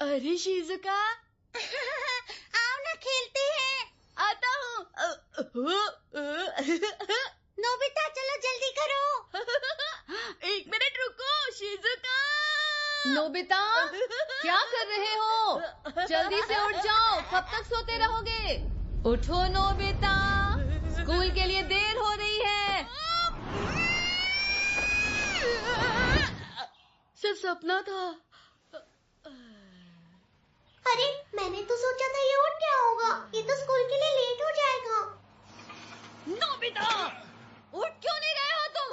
अरे शिजुका आओ ना खेलते हैं। आता हूँ। नोबिता चलो जल्दी करो। 1 मिनट रुको शिजुका। नोबिता क्या कर रहे हो? जल्दी से उठ जाओ, कब तक सोते रहोगे? उठो नोबिता, स्कूल के लिए देर हो रही है। सिर्फ सपना था। अरे मैंने तो सोचा था ये उठ क्या होगा, ये तो स्कूल के लिए लेट हो जाएगा। नोबिता उठ क्यों नहीं रहे हो तुम?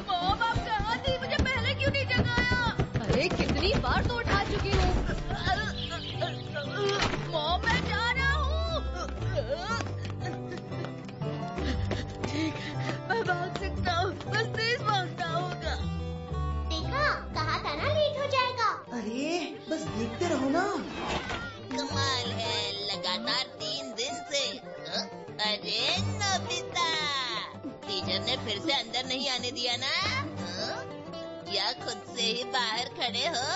मॉम आप कहाँ थी? मुझे पहले क्यों नहीं जगाया? अरे कितनी बार तो उठा चुकी हूँ। मॉम मैं जा रहा हूँ। ठीक है मैं भाग सकता हूँ, बस तेज भागना होगा। देखा, कहा था ना लेट हो जाएगा। अरे बस देखते रहो ना। कमाल है, लगातार 3 दिन से। अरे नोबिता, टीचर ने फिर से अंदर नहीं आने दिया ना? या खुद से ही बाहर खड़े हो?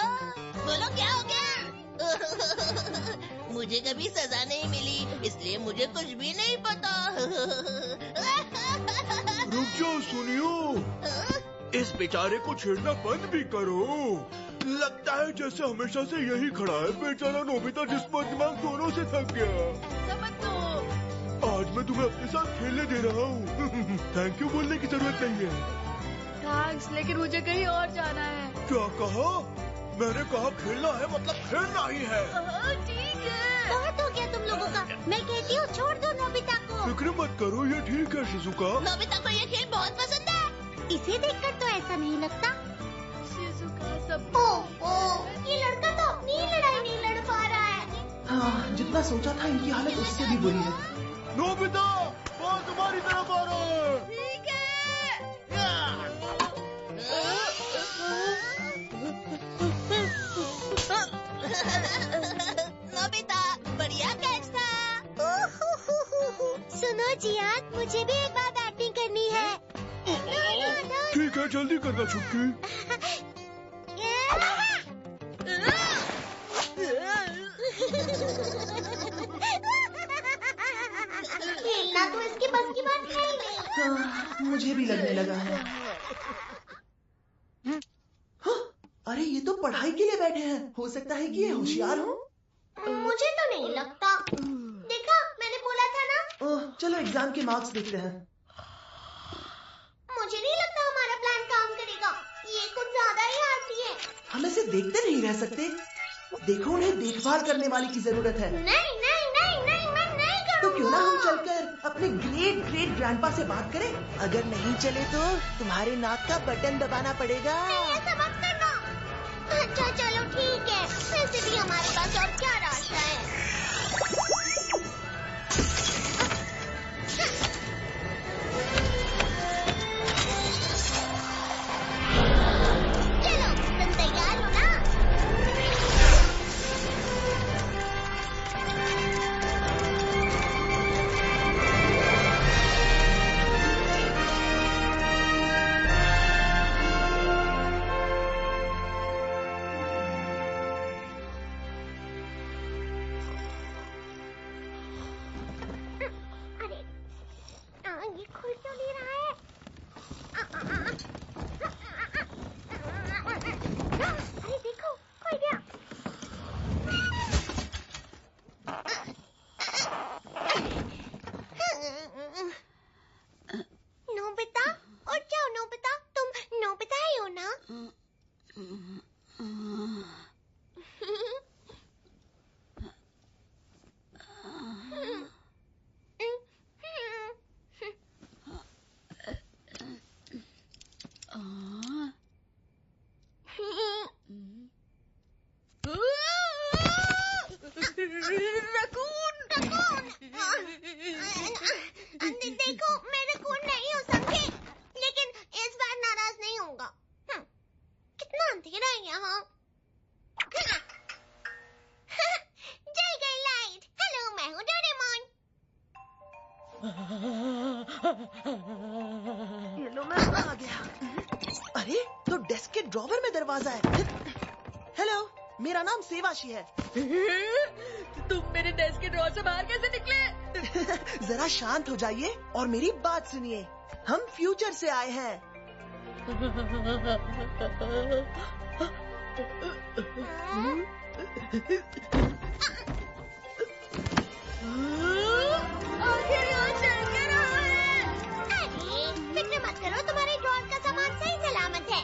बोलो क्या हो गया? मुझे कभी सजा नहीं मिली, इसलिए मुझे कुछ भी नहीं पता। रुक जाओ, सुनियो, इस बेचारे को छेड़ना बंद भी करो। लगता है जैसे हमेशा से यही खड़ा है। बेचारा नोबिता जिस्म और दिमाग दोनों से थक गया। समझ लो। आज मैं तुम्हें अपने साथ खेलने दे रहा हूँ। थैंक यू बोलने की जरूरत नहीं है। थैंक्स, लेकिन मुझे कहीं और जाना है। क्या कहा? मैंने कहा खेलना है मतलब खेलना ही है। ठीक है। बहुत हो गया तुम लोगों का। मैं कहती हूँ छोड़ दो नोबिता को। फिक्र मत करो, ये ठीक है शिजुका। नोबिता को ये खेल बहुत पसंद है। इसे देखकर तो ऐसा नहीं लगता। शिजुका सब ये लड़का तो अपनी ही लड़ाई नहीं लड़ पा रहा है। हाँ, जितना सोचा था इनकी हालत उससे भी बुरी है। नोबिता, वो तुम्हारी तरफ आ रहा है। ठीक है। नोबिता बढ़िया कैच था। सुनो जियान, मुझे भी एक बार बैटिंग करनी है। ठीक है, जल्दी करना छुटकी। खेलना तो इसके बस की बात है ही नहीं। हाँ, मुझे भी लगने लगा है। हाँ, अरे ये तो पढ़ाई के लिए बैठे हैं। हो सकता है कि ये होशियार हो। मुझे तो नहीं लगता। देखा, मैंने बोला था ना। ओह, चलो एग्जाम के मार्क्स देखते हैं। मुझे नहीं लगता हमारा प्लान काम करेगा। ये कुछ ज्यादा ही आती है। हम इसे देखते नहीं रह सकते। देखो, उन्हें देखभाल करने वाली की जरूरत है। नहीं नहीं नहीं नहीं, मैं नहीं तो करूँगा। क्यों ना हम चलकर अपने ग्रेट ग्रेट ग्रैंडपा से बात करें। अगर नहीं चले तो तुम्हारे नाक का बटन दबाना पड़ेगा। ऐसा मत करना। अच्छा चलो ठीक है, वैसे भी हमारे पास और क्या रास्ता है। चलो, तुम तैयार हो ना? अरे ये खुल क्यों नहीं रहा है? अरे देखो, खुल गया। नोबिता, उठ जाओ नोबिता। तुम नोबिता ही हो ना? देखो, मैं रकून नहीं हो समझे, लेकिन इस बार नाराज नहीं होगा। कितना अंधेरा है यहाँ। जल गई लाइट। हेलो, मैं हूँ डोरेमोन। ये लो, मैं आ गया। अरे तो डेस्क के ड्रॉवर में दरवाजा है। हेलो, मेरा नाम सेवाशी है। तुम मेरे डेस्क के ड्रॉर से बाहर कैसे निकले? जरा शांत हो जाइए और मेरी बात सुनिए। हम फ्यूचर से आए हैं। आखिर यहाँ चल क्या रहा है? अरे फिक्र मत करो, तुम्हारे ड्रॉर का सामान सही सलामत है।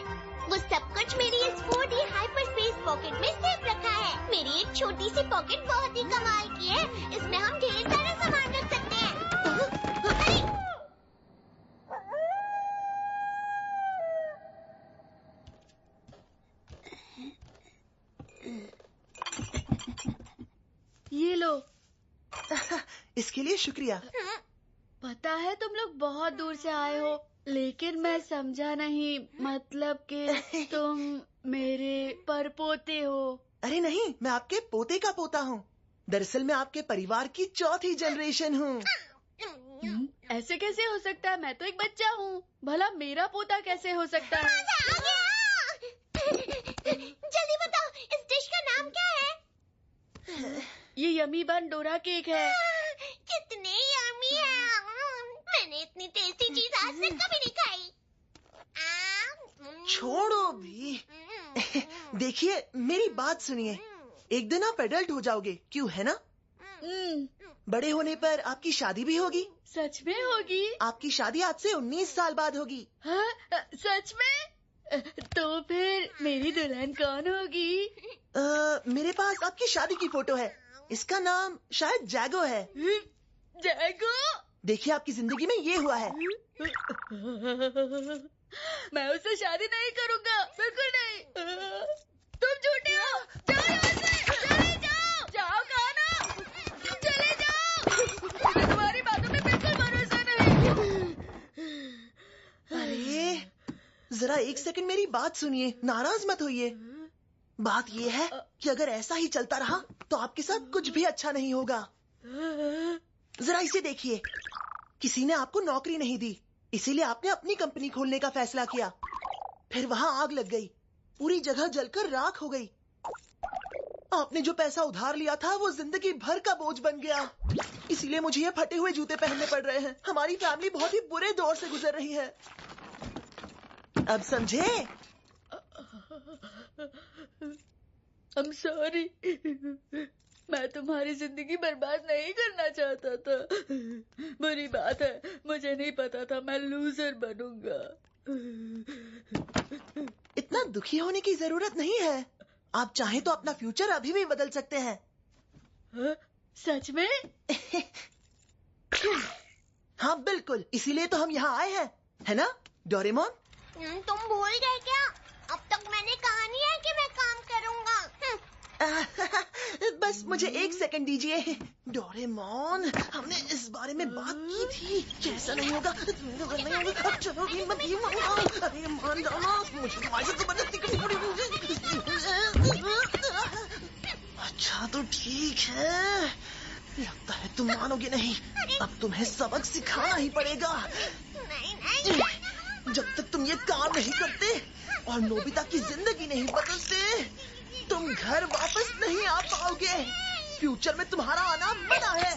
वो सब कुछ मेरी इस 4D हाइपर स्पेस पॉकेट में सेफ रखा है। मेरी एक छोटी सी पॉकेट बहुत ही कमाल की है। इसमें हम ढेर सारा सामान रख सकते हैं। ये लो। इसके लिए शुक्रिया। पता है तुम लोग बहुत दूर से आए हो, लेकिन मैं समझा नहीं, मतलब कि तुम मेरे परपोते हो। अरे नहीं, मैं आपके पोते का पोता हूँ। दरअसल मैं आपके परिवार की चौथी जनरेशन हूँ। ऐसे कैसे हो सकता है? मैं तो एक बच्चा हूँ। भला मेरा पोता कैसे हो सकता है? जल्दी बताओ, इस डिश का नाम क्या है? ये यमी बन डोरा केक है। कितने यम्मी है। मैंने इतनी टेस्टी चीज आज तक कभी नहीं खाई। छोड़ो भी। देखिए, मेरी बात सुनिए। एक दिन आप एडल्ट हो जाओगे, क्यों, है ना? बड़े होने पर आपकी शादी भी होगी। सच में होगी? आपकी शादी आज से 19 साल बाद होगी। हाँ, सच में? तो फिर मेरी दुल्हन कौन होगी? मेरे पास आपकी शादी की फोटो है। इसका नाम शायद जैगो है। जैगो? देखिए, आपकी जिंदगी में ये हुआ है। मैं उससे शादी नहीं करूंगा, बिल्कुल नहीं। तुम झूठे हो। जाओ यहाँ से, चले जाओ। जाओ कहा ना, चले जाओ। मुझे तुम्हारी बातों में बिल्कुल भरोसा नहीं। अरे जरा एक सेकंड मेरी बात सुनिए, नाराज मत होइए। बात ये है कि अगर ऐसा ही चलता रहा तो आपके साथ कुछ भी अच्छा नहीं होगा। जरा इसे देखिए, किसी ने आपको नौकरी नहीं दी, इसीलिए आपने अपनी कंपनी खोलने का फैसला किया। फिर वहां आग लग गई, पूरी जगह जलकर राख हो गई। आपने जो पैसा उधार लिया था वो जिंदगी भर का बोझ बन गया। इसीलिए मुझे ये फटे हुए जूते पहनने पड़ रहे हैं। हमारी फैमिली बहुत ही बुरे दौर से गुजर रही है। अब समझे? I'm sorry। मैं तुम्हारी जिंदगी बर्बाद नहीं करना चाहता था। बुरी बात है, मुझे नहीं पता था मैं लूजर बनूंगा। इतना दुखी होने की जरूरत नहीं है। आप चाहें तो अपना फ्यूचर अभी भी बदल सकते हैं। सच में? हाँ बिल्कुल, इसीलिए तो हम यहाँ आए हैं, है ना डोरेमोन? तुम भूल गए क्या? अब तक मैंने कहा नहीं है कि मैं काम करूंगा। बस मुझे एक सेकंड दीजिए। डोरेमोन, हमने इस बारे में बात की थी कि ऐसा नहीं होगा। अब चलो भी मत। अरे मान जाओ ना, मुझे तुम्हारी जबरदस्ती करनी पड़ी। अच्छा तो ठीक है, लगता है तुम मानोगे नहीं। अब तुम्हें सबक सिखाना ही पड़ेगा। जब तक तुम ये काम नहीं करते और नोबिता की जिंदगी नहीं बदलते, तुम घर वापस नहीं आ पाओगे। फ्यूचर में तुम्हारा आना मना है।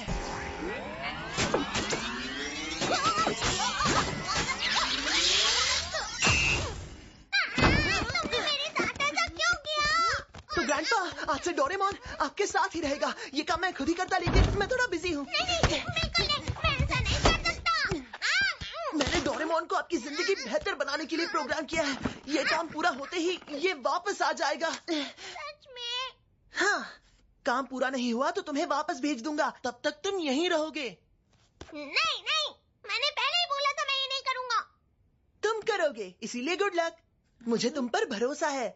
तुमने मेरे साथ ऐसा क्यों किया? तो ग्रैंडपा, आज से डोरेमोन आपके साथ ही रहेगा। ये काम मैं खुद ही करता, लेकिन मैं थोड़ा बिजी हूँ। नहीं, बिल्कुल नहीं, मैं ऐसा नहीं कर सकता। मैंने डोरेमोन को आपकी जिंदगी बेहतर बनाने के लिए प्रोग्राम किया है। ये काम पूरा होते ही ये वापस आ जाएगा। सच में? हाँ, काम पूरा नहीं हुआ तो तुम्हें वापस भेज दूंगा। तब तक तुम यहीं रहोगे। नहीं, मैंने पहले ही बोला था मैं ये नहीं करूंगा। तुम करोगे, इसीलिए गुड लक। मुझे तुम पर भरोसा है।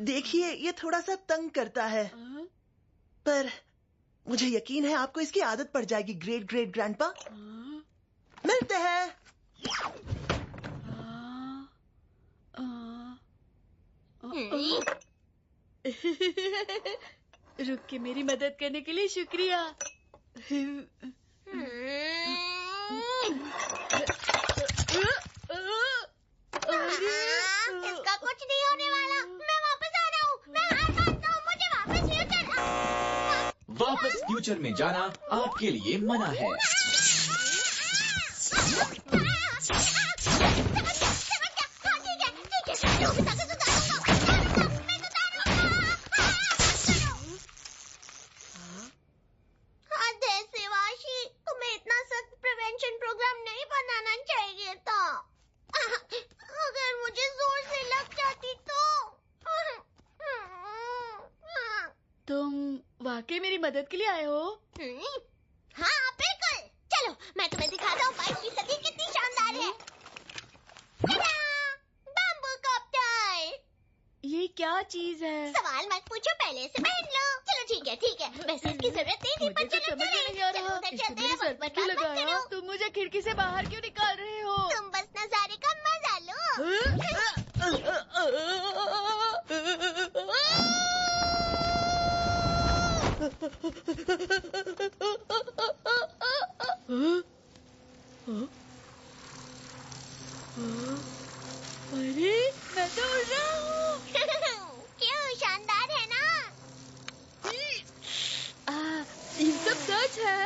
देखिए, ये थोड़ा सा तंग करता है, पर मुझे यकीन है आपको इसकी आदत पड़ जाएगी। ग्रेट ग्रेट ग्रैंडपा, मिलते हैं। रुक के मेरी मदद करने के लिए शुक्रिया। फ्यूचर में जाना आपके लिए मना है। तुम्हें इतना सख्त प्रिवेंशन प्रोग्राम नहीं बनाना चाहिए था। अगर मुझे जोर से लग जाती तो। तुम वाकई मेरी मदद के लिए आए हो? हाँ बिल्कुल। चलो मैं तुम्हें दिखाता हूँ 22वीं सदी कितनी शानदार है। Bamboo copter. ये क्या चीज है? सवाल मत पूछो, पहले से पहन लो। चलो ठीक है वैसे इसकी जरूरत नहीं थी, पर मुझे चलो समझ में नहीं आ रहा। उधर इसको चलते मेरे हैं। सर पर क्यों लगाया? तुम मुझे खिड़की से बाहर क्यों निकाल रहे हो? तुम बस नजारे का मजा लो। अरे मैं तो उड़ रहा हूँ। क्यों, शानदार है ना? ये सब सच है?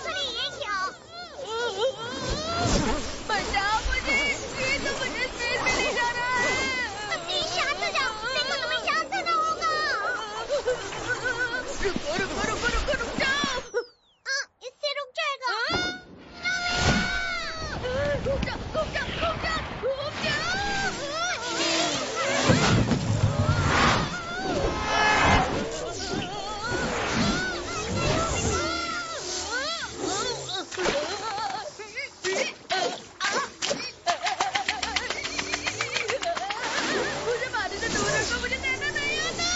अरे ये क्या? बचाओ मुझे, ये तो मुझे स्पेस में ले जा रहा है। प्लीज शांत हो जाओ, देखो तुम्हें शांत होना होगा। रुको जाओ। इससे रुक जाएगा। घूम जा। मुझे पानी से दूर रखो, मुझे तैरना नहीं आता।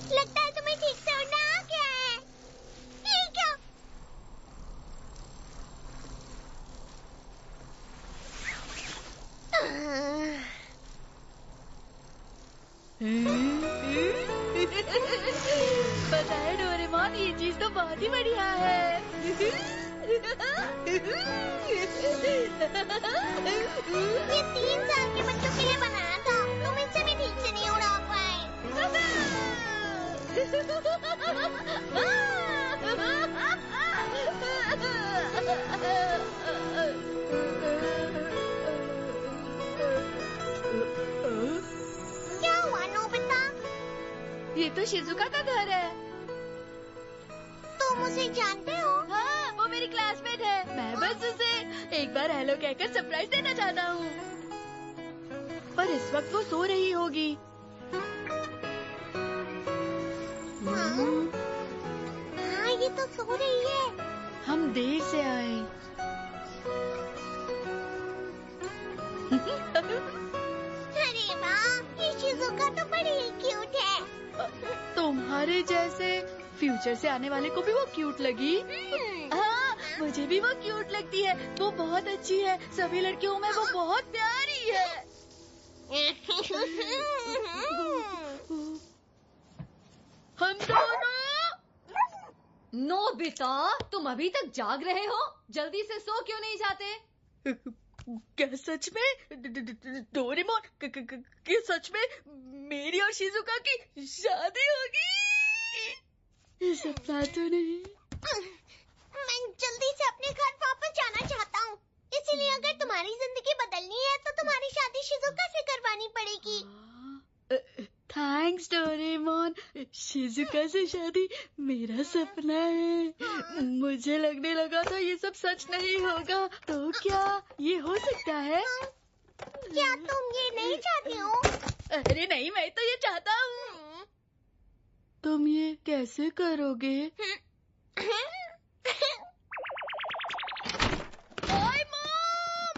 लगता है तुम्हें ठीक से उड़ना आ गया है। ये क्या? पता है डोरेमोन, ये चीज तो बहुत ही बढ़िया है। ये 3 साल के बच्चों के लिए बनाया था। तुम इससे भी ठीक से नहीं उड़ा क्या हुआ नोबिता? ये तो शिजुका का घर है। तुम उसे जानते हो? हाँ, वो मेरी क्लासमेट है। मैं बस उसे एक बार हेलो कहकर सरप्राइज देना चाहता हूँ। पर इस वक्त वो सो रही होगी। हाँ, ये तो सो रही है। हम देर से आए। अरे वाह, ये शिजुका तो बड़ी ही क्यूट है। तुम्हारे जैसे फ्यूचर से आने वाले को भी वो क्यूट लगी। हाँ, मुझे भी वो क्यूट लगती है। वो बहुत अच्छी है। सभी लड़कियों में वो बहुत प्यारी है। हम दोनों। नोबिता, तुम अभी तक जाग रहे हो? जल्दी से सो क्यों नहीं जाते? क्या सच में डोरेमोन, क्या सच में मेरी और शिजुका की शादी होगी? ये सपना तो नहीं। मैं जल्दी से अपने घर वापस जाना चाहता हूँ। इसीलिए अगर तुम्हारी जिंदगी बदलनी है तो तुम्हारी शादी शिजुका से करवानी पड़ेगी। Thanks Doraemon. शिजुका से शादी मेरा सपना है। मुझे लगने लगा था ये सब सच नहीं होगा। तो क्या ये हो सकता है? क्या तुम ये नहीं चाहती हो? अरे नहीं, मैं तो ये चाहता हूँ। तुम ये कैसे करोगे? ओए मॉम!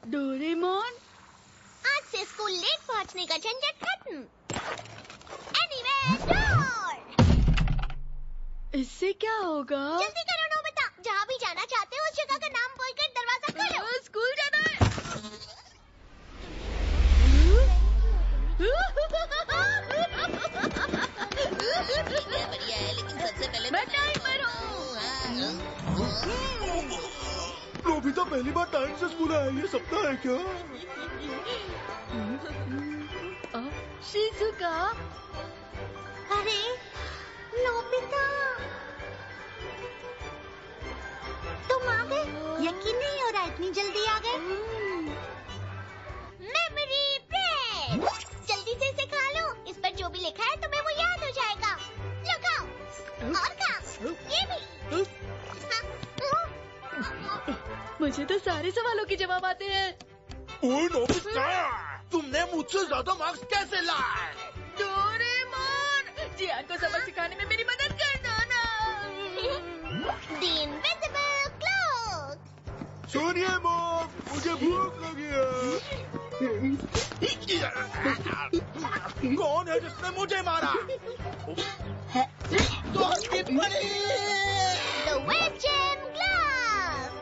डोरेमोन, आज से स्कूल लेट पहुँचने का झंझट खत्म। डोर। इससे क्या होगा? जल्दी करो नोबिता, जहाँ भी जाना चाहते हो उस जगह का नाम बोलकर दरवाजा खोलो। स्कूल जाना है। बढ़िया है, लेकिन सबसे पहले मैं टाइमर हूँ। नोबिता पहली बार टाइम से स्कूल आया, ये सपना है क्या? शिजुका, अरे नोबिता, तुम आ गए? यकीन नहीं हो रहा इतनी जल्दी आ गए। मेमोरी ब्रेड, जल्दी से इसे खा लो। इस पर जो भी लिखा है तुम्हें वो याद हो जाएगा। लो खाओ, और खाओ, ये भी। मुझे तो सारे सवालों के जवाब आते हैं। ओए नोबिता, तुमने मुझसे ज्यादा मार्क्स कैसे लाए? डोरेमोन, जियान को सबक सिखाने में मेरी मदद करना ना। The Invisible Cloak। सुनिए मॉम, मुझे भूख लगी है। कौन है जिसने मुझे मारा? दोस्ती पड़ी। The Web Jam Glove।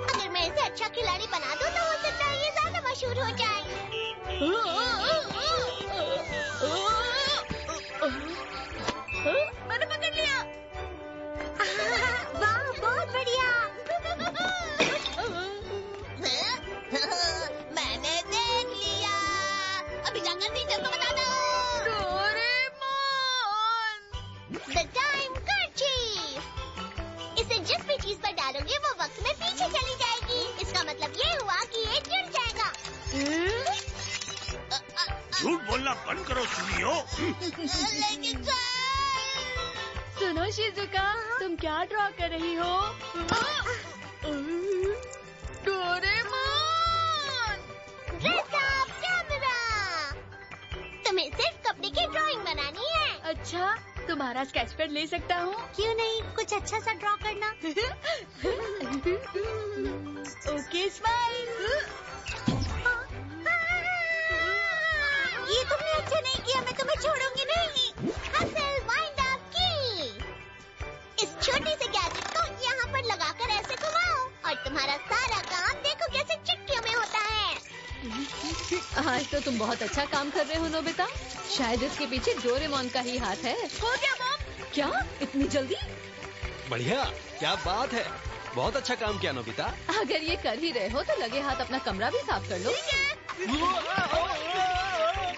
अगर मैं इसे अच्छा खिलाड़ी बना दूं तो हो सकता है ये ज्यादा मशहूर हो जाए। मैंने पकड़ लिया। वाह, बहुत बढ़िया। मैंने देख लिया। अभी जाकर टीचर को बताता हूँ। Doraemon, The Time Kerchief। इसे जिस भी चीज पर डालोगे वो वक्त में पीछे चली जाएगी। इसका मतलब ये हुआ कि ये जुड़ जाएगा। झूठ बोलना बंद करो सुनियो। लेकिन सुनो शिजुका, तुम क्या ड्रॉ कर रही हो? Doraemon, Dress up camera। तुम्हें सिर्फ कपड़े की ड्राइंग बनानी है। अच्छा, तुम्हारा स्केच पेन ले सकता हूँ? क्यों नहीं, कुछ अच्छा सा ड्रॉ करना। Okay, smile. ये तुमने अच्छा नहीं किया, मैं तुम्हें छोड़ूंगी नहीं। हसल वाइंड अप की। इस छोटी से गैजेट को यहाँ पर लगाकर ऐसे घुमाओ और तुम्हारा सारा काम देखो कैसे चुटकियों में होता है। आज तो तुम बहुत अच्छा काम कर रहे हो नोबिता। शायद इसके पीछे डोरेमोन का ही हाथ है। हो गया मॉम। क्या, इतनी जल्दी? बढ़िया, क्या बात है, बहुत अच्छा काम किया नोबिता। अगर ये कर ही रहे हो तो लगे हाथ अपना कमरा भी साफ कर लो।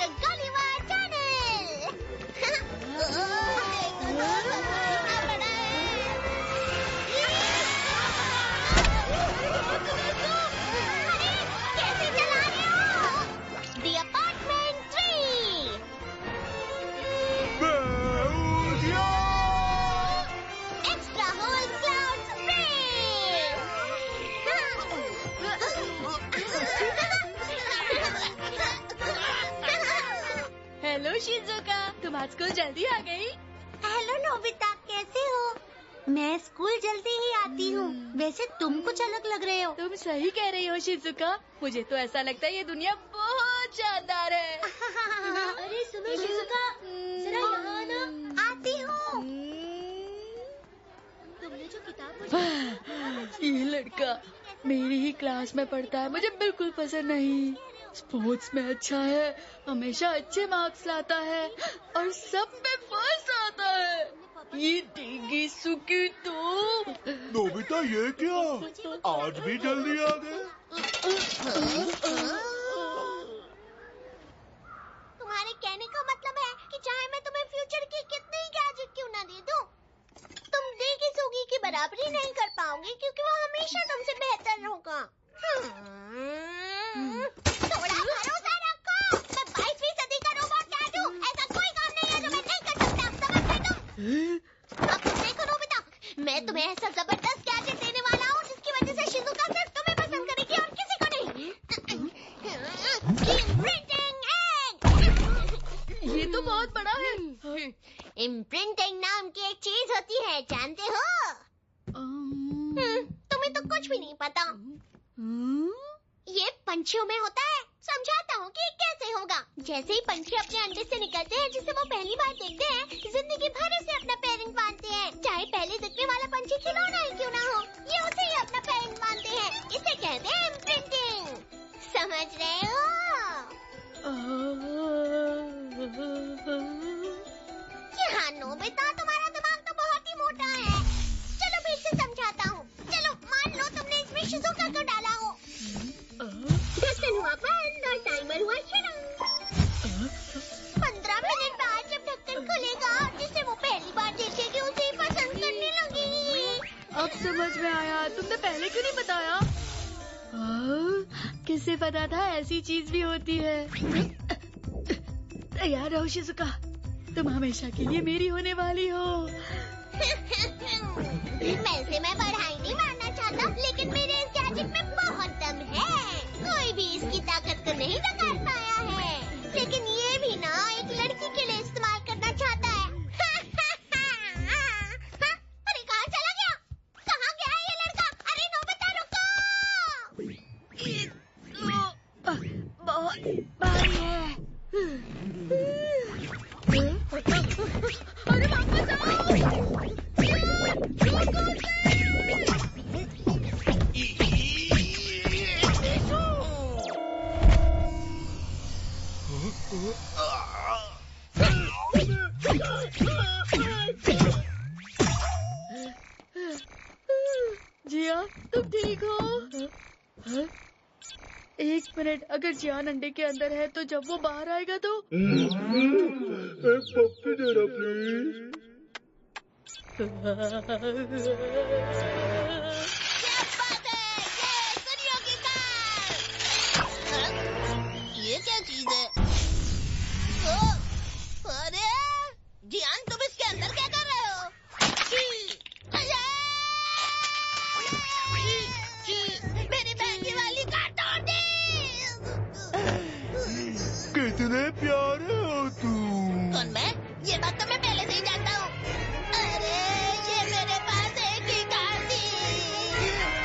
The Gulliver Tunnel। कैसे चला रहे हो? The Apartment 3। Extra whole cloud spray। Hello Shizuka, तुम आज स्कूल जल्दी आ गई? हेलो नोबिता, कैसे हो? मैं स्कूल जल्दी ही आती हूँ। वैसे तुम कुछ अलग लग रहे हो। तुम सही कह रही हो शिजुका, मुझे तो ऐसा लगता है ये दुनिया बहुत शानदार है। अरे सुनो शिजुका, जरा यहाँ आना। आती हूँ। तुमने जो किताब ये लड़का मेरी ही क्लास में पढ़ता है, मुझे बिल्कुल पसंद नहीं। स्पोर्ट्स में अच्छा है, हमेशा अच्छे मार्क्स लाता है और सब में फर्स्ट आता है। ये डेगी सुकी तो। नोबिता, ये क्या? आज भी जल्दी आ गए। तुम्हारे कहने का मतलब है कि चाहे मैं तुम्हें फ्यूचर की कितने ही गैजेट क्यों ना दे दूं, तुम डेगी सुगी की बराबरी नहीं कर पाओगे क्योंकि वो हमेशा तुमसे बेहतर होगा। थोड़ा भरोसा रखो। मैं 22वीं सदी का रोबोट कैट हूँ। ऐसा कोई काम नहीं है जो मैं नहीं कर सकता। समझ गए तुम? अब तुम देखो नोबिता, मैं तुम्हें ऐसा जबरदस्त गैजेट देने वाला हूँ जिसकी वजह से शिजुका सिर्फ तुम्हें पसंद करेगी और किसी को नहीं। Imprinting egg. ये तो बहुत बड़ा है। इम्प्रिंटिंग नाम की एक चीज होती है, जानते हो? तुम्हें तो कुछ भी नहीं पता। ये पंछियों में होता है। समझाता हूँ कि कैसे होगा। जैसे ही पंछी अपने अंडे से निकलते हैं जिसे वो पहली बार देखते हैं, जिंदगी भर उसे अपना पेरेंट मानते हैं। चाहे पहले दिखने वाला पंछी खिलौना ही क्यों ना हो, ये उसे ही अपना पेरेंट मानते हैं। इसे कहते हैं इम्प्रिंटिंग। समझ रहे हो? यहाँ नोबिता, तुम्हारा दिमाग तो बहुत ही मोटा है। चलो फिर से समझाता हूँ। चलो मान लो तुमने इसमें शिज़ुका को डाला हो। ढक्कन हुआ बंद और टाइमर हुआ शुरू। 15 मिनट बाद जब ढक्कन खुलेगा, जिसे वो पहली बार देखेगी उसे ही पसंद करने लगेगी। अब समझ में आया, तुमने पहले क्यों नहीं बताया? किसे पता था ऐसी चीज भी होती है। तैयार रहो शिज़ुका, तुम हमेशा के लिए मेरी होने वाली हो। वैसे मैं पढ़ाई नहीं मारना चाहता, लेकिन मेरे इस गैजेट में बहुत दम है। कोई भी इसकी ताकत को नहीं नकार पाया है। लेकिन ये भी ना एक लड़की के लिए इस्तेमाल करना चाहता है। अरे कहाँ चला गया? कहाँ गया ये लड़का? अरे नोबिता रुको! बहुत भारी है। अरे वापस आओ! जिया, तुम ठीक हो? एक मिनट, अगर जियान अंडे के अंदर है तो जब वो बाहर आएगा तो? एक पप्पी देना प्लीज। क्या बात है? ये सुनियो की कार। ये क्या चीज है? अरे जियान, तुम इसके अंदर क्या कर रहे हो? मेरी महंगी वाली कार तोड़ दी। कितने प्यारे हो तुम। कौन मैं? ये बात तो मैं पहले से ही जानता हूँ। अरे ये मेरे पास एक ही कार थी,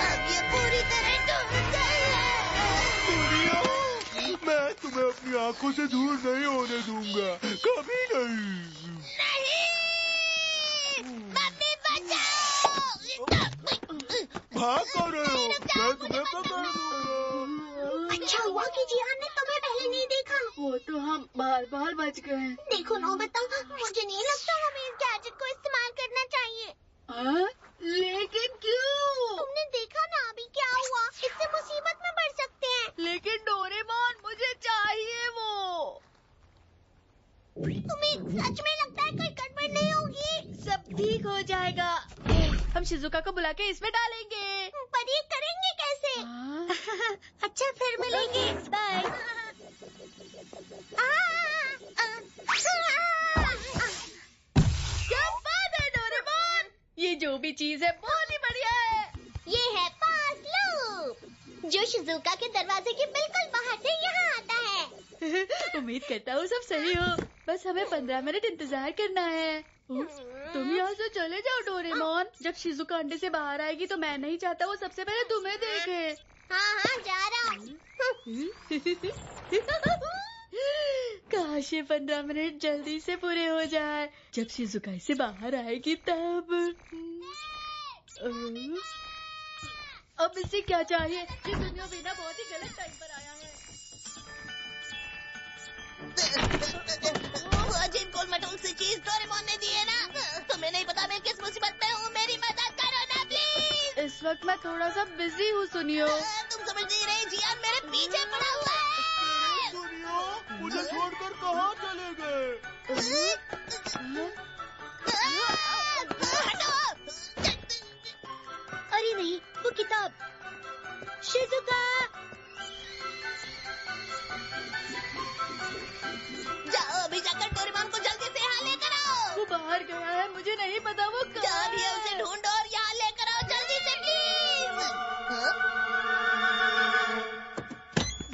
अब ये पूरी तरह टूट गई है। दुनिया, मैं तुम्हें अपनी आंखों से दूर नहीं होने दूंगा, कभी नहीं। नहीं, मम्मी बचाओ! भाग कर रहे हो, मैं तुम्हें पकड़ लूंगा। अच्छा हुआ कि जियान ने तुम्हें पहले नहीं देखा। वो तो हम बार बच गए। देखो नोबिता, मुझे नहीं लगता हमें इस गैजेट को इस्तेमाल करना चाहिए। लेकिन क्यों? तुमने देखा ना अभी क्या हुआ? इससे मुसीबत में पड़ सकते हैं। लेकिन डोरेमोन, मुझे चाहिए वो। तुम्हें सच में लगता है कोई गड़बड़ नहीं होगी? सब ठीक हो जाएगा। हम शिज़ुका को बुला के इसमें डालेंगे। पर ये करेंगे कैसे? अच्छा फिर मिलेंगे। बाय। क्या बात है डोरेमोन, ये जो भी चीज है बहुत ही बढ़िया है। ये है पास लूप, जो शिज़ुका के दरवाजे के बिल्कुल बाहर से यहाँ आता है। उम्मीद करता हूँ सब सही हो, बस हमें 15 मिनट इंतजार करना है। तुम यहाँ से चले जाओ डोरेमोन, जब शिज़ुका अंडे से बाहर आएगी तो मैं नहीं चाहता वो सबसे पहले तुम्हें देखे। हाँ जा रहा हूँ। काश ये 15 मिनट जल्दी से पूरे हो जाए, जब शिज़ुका इसे बाहर आएगी तब। अब इसे क्या चाहिए? ये दुनिया बिना बहुत ही गलत टाइम पर आया है। अजीब गोल-मटोल सी चीज डोरेमोन ने दी है ना। तुम्हें नहीं पता मैं किस मुसीबत में हूँ, मेरी मदद करो ना प्लीज। इस वक्त मैं थोड़ा सा बिजी हूँ सुनियो। तुम समझ नहीं रही, जियान मेरे पीछे पड़ा हुआ है। दुनिया, मुझे छोड़कर कहाँ चले गए? अरे नहीं, वो किताब। शिज़ुका, जाओ अभी जाकर डोरेमोन को जल्दी से यहाँ लेकर आओ। वो बाहर गया है, मुझे नहीं पता वो कहाँ जाओ भी उसे ढूंढो और यहाँ लेकर आओ जल्दी से प्लीज।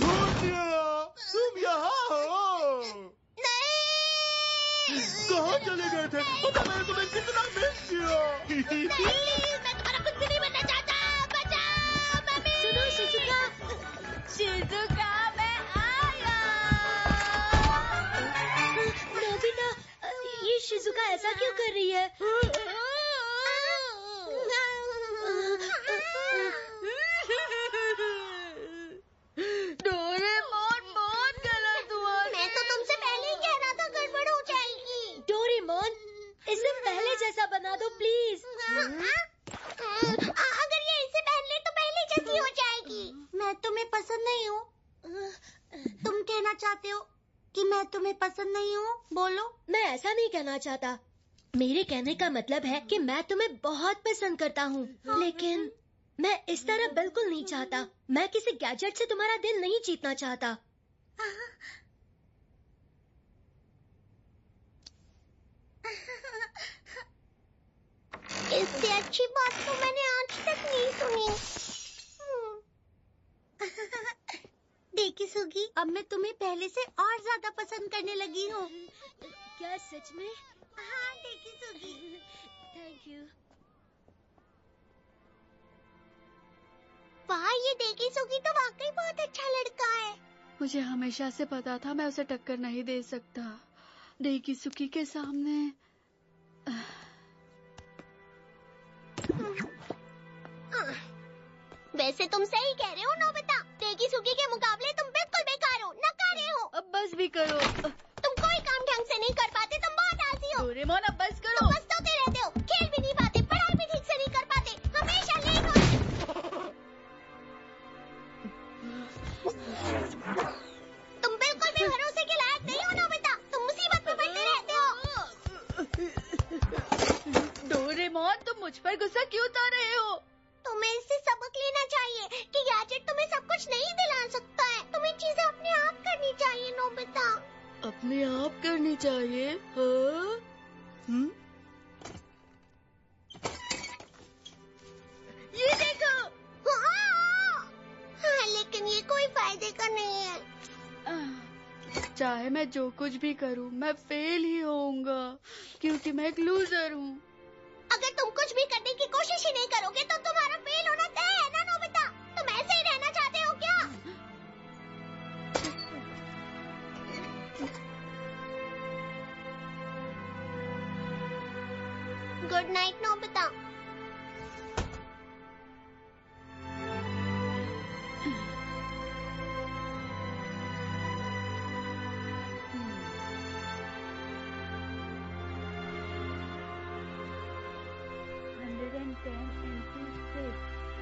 ढूंढ लिया, तुम यहाँ हो। नहीं, कहाँ चले गए थे? पता मैंने तुम्हें कितना मिस किया। नहीं, मैं तुम्हारा कुछ भी नहीं बनना चाहता। बचाओ मम्मी। सुनो शिज़ुका, शिज़ुका, मैं आया। चाहते हो कि मैं तुम्हें पसंद नहीं हूँ? बोलो। मैं ऐसा नहीं कहना चाहता। मेरे कहने का मतलब है कि मैं तुम्हें बहुत पसंद करता हूँ, लेकिन मैं इस तरह बिल्कुल नहीं चाहता। मैं किसी गैजेट से तुम्हारा दिल नहीं जीतना चाहता। इससे अच्छी बात तो मैंने आज तक नहीं सुनी। देखी सुगी, अब मैं तुम्हें पहले से और ज्यादा पसंद करने लगी हूँ। क्या सच में? हाँ देखी सुगी। Thank you. वाह, ये देखी सुगी तो वाकई बहुत अच्छा लड़का है। मुझे हमेशा से पता था मैं उसे टक्कर नहीं दे सकता। डेकिसुकी के सामने। वैसे तुम सही कह रहे हो नोबिता। डेकिसुकी के मुकाबले तुम बिल्कुल बेकार हो, नकारे हो। अब बस भी करो। तुम कोई काम ढंग से नहीं कर पाते, तुम बहुत आलसी हो। डोरेमोन अब बस करो। तुम पछताते रहते हो, खेल भी नहीं पाते, पढ़ाई भी ठीक से नहीं कर पाते, हमेशा लेट होते। तुम बिल्कुल भी भरोसे के लायक नहीं हो नोबिता। तुम मुसीबत में पड़ते रहते हो। डोरेमोन, तुम मुझ पर गुस्सा क्यों उतार रहे हो? तुम्हें इससे सबक लेना चाहिए कि गैजेट तुम्हें सब कुछ नहीं दिला सकता है। तुम्हें चीजें अपने आप करनी चाहिए नोबिता। अपने आप करनी चाहिए? हाँ? ये देखो। हाँ, लेकिन ये कोई फायदे का नहीं है। चाहे मैं जो कुछ भी करूं, मैं फेल ही होऊंगा, क्योंकि मैं एक लूजर हूँ। अगर तुम कुछ भी करने की कोशिश ही नहीं करोगे तो तुम्हारा फेल होना तय है ना नोबिता। तुम ऐसे ही रहना चाहते हो क्या? Good night Nobita.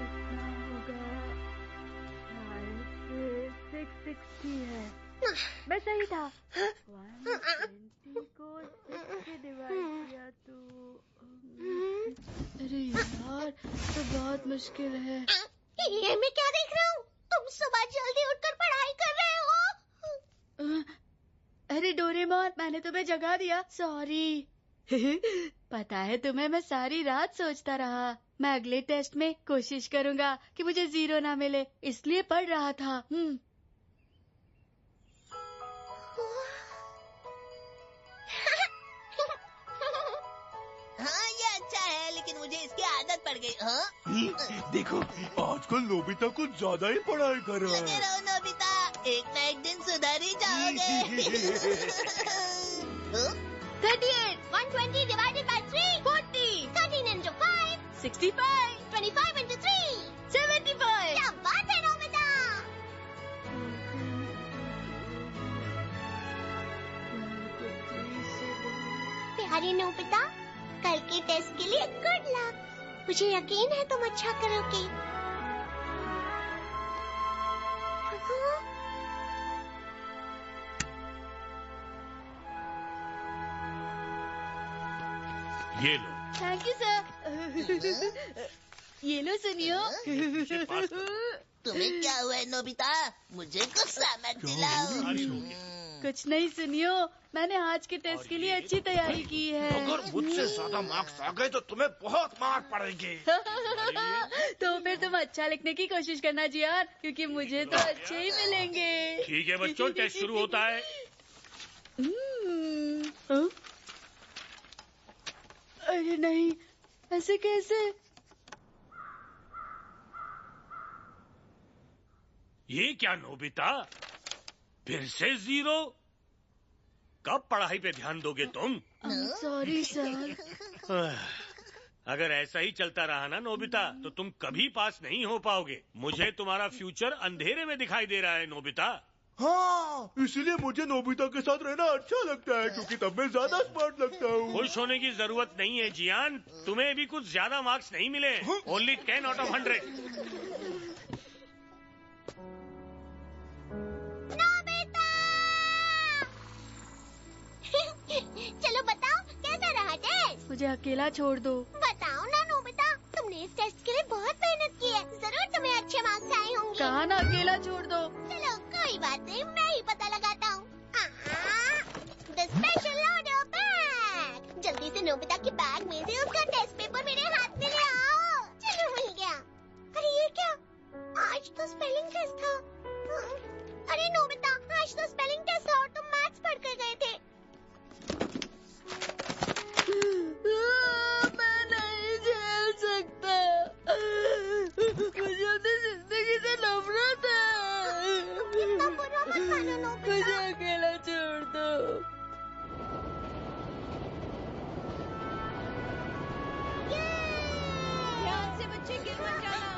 कितना होगा? 660 है। मैं सही था। 120 को 6 से डिवाइड किया तो अरे यार, तो बहुत मुश्किल है। ये मैं क्या देख रहा हूँ? तुम सुबह जल्दी उठकर पढ़ाई कर रहे हो। अरे डोरेमोन, मैंने तुम्हें जगा दिया, सॉरी। पता है तुम्हें, मैं सारी रात सोचता रहा। मैं अगले टेस्ट में कोशिश करूंगा कि मुझे 0 ना मिले, इसलिए पढ़ रहा था। हाँ, ये अच्छा है, लेकिन मुझे इसकी आदत पड़ गई। हाँ? देखो, आजकल नोबिता कुछ ज्यादा ही पढ़ाई कर रहा लगे है। रहो नोबिता, एक ना एक दिन सुधर ही जाओगे। 38, 120 divided by 3, 40, 13 into 5, 65, 25 into 3, 75। क्या बात है नोबिता। प्यारी नोबिता, कल के टेस्ट के लिए गुड लक। मुझे यकीन है तुम अच्छा करोगे। ये लो। Thank you sir. ये लो सुनियो। तुम्हें क्या हुआ है नोबिता? मुझे गुस्सा मत दिलाओ। कुछ नहीं सुनियो, मैंने आज के टेस्ट के लिए अच्छी तैयारी की है। अगर मुझसे ज्यादा मार्क्स आ गए तो तुम्हें बहुत मार पड़ेगी। तो फिर तुम अच्छा लिखने की कोशिश करना जियान, क्योंकि मुझे तो अच्छे ही मिलेंगे। ठीक है बच्चों, टेस्ट शुरू होता है। अरे नहीं, ऐसे कैसे? ये क्या नोबिता, फिर से 0? कब पढ़ाई पे ध्यान दोगे तुम? Sorry sir. अगर ऐसा ही चलता रहा ना नोबिता, तो तुम कभी पास नहीं हो पाओगे। मुझे तुम्हारा फ्यूचर अंधेरे में दिखाई दे रहा है नोबिता। हाँ, इसीलिए मुझे नोबिता के साथ रहना अच्छा लगता है, क्योंकि तब मैं ज्यादा स्मार्ट लगता हूँ। खुश होने की जरूरत नहीं है जियान, तुम्हें भी कुछ ज्यादा मार्क्स नहीं मिले। Only 10 out of 100। नोबिता! मुझे अकेला छोड़ दो। बताओ ना नोबिता, तुमने इस टेस्ट के लिए बहुत मेहनत की है, जरूर तुम्हें अच्छे मार्क्स आए होंगे। कहा ना अकेला छोड़ दो। चलो कोई बात नहीं, मैं ही पता लगाता हूँ। The special order bag. जल्दी से नोबिता की बैग में से उसका टेस्ट पेपर मेरे हाथ में ले आओ। चलो मिल गया। अरे ये क्या, आज तो स्पेलिंग टेस्ट था। अरे नोबिता, आज तो स्पेलिंग टेस्ट था और तुम मैथ्स पढ़ कर गए थे। मैं नहीं झेल सकता, मुझे अपनी जिंदगी से नफरत है। इतना बुरा मत मानो नोबिता। मुझे अकेला छोड़ दो। ध्यान से बच्चे, गिर मत जाना।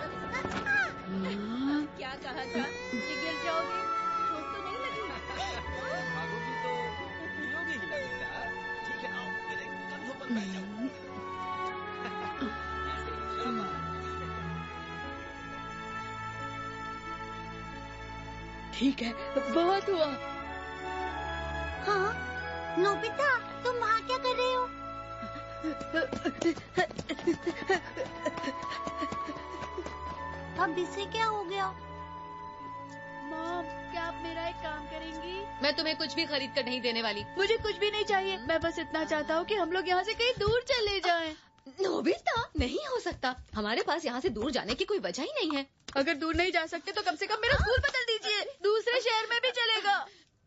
क्या कहा था कि गिर जाओगे? चोट तो नहीं लगी? भागोगी तो गिरोगी ही ना बेटा। ठीक है, आओ मेरे कंधों पर बैठ जाओ। ठीक है, बहुत हुआ। हाँ नोबिता, तुम वहाँ क्या कर रहे हो? अब इसे क्या हो गया? मॉम, क्या आप मेरा एक काम करेंगी? मैं तुम्हें कुछ भी खरीद कर नहीं देने वाली। मुझे कुछ भी नहीं चाहिए, मैं बस इतना चाहता हूँ कि हम लोग यहाँ से कहीं दूर चले जाएं। नोबिता, नहीं हो सकता, हमारे पास यहाँ से दूर जाने की कोई वजह ही नहीं है। अगर दूर नहीं जा सकते तो कम से कम मेरा स्कूल बदल दीजिए, दूसरे शहर में भी चलेगा।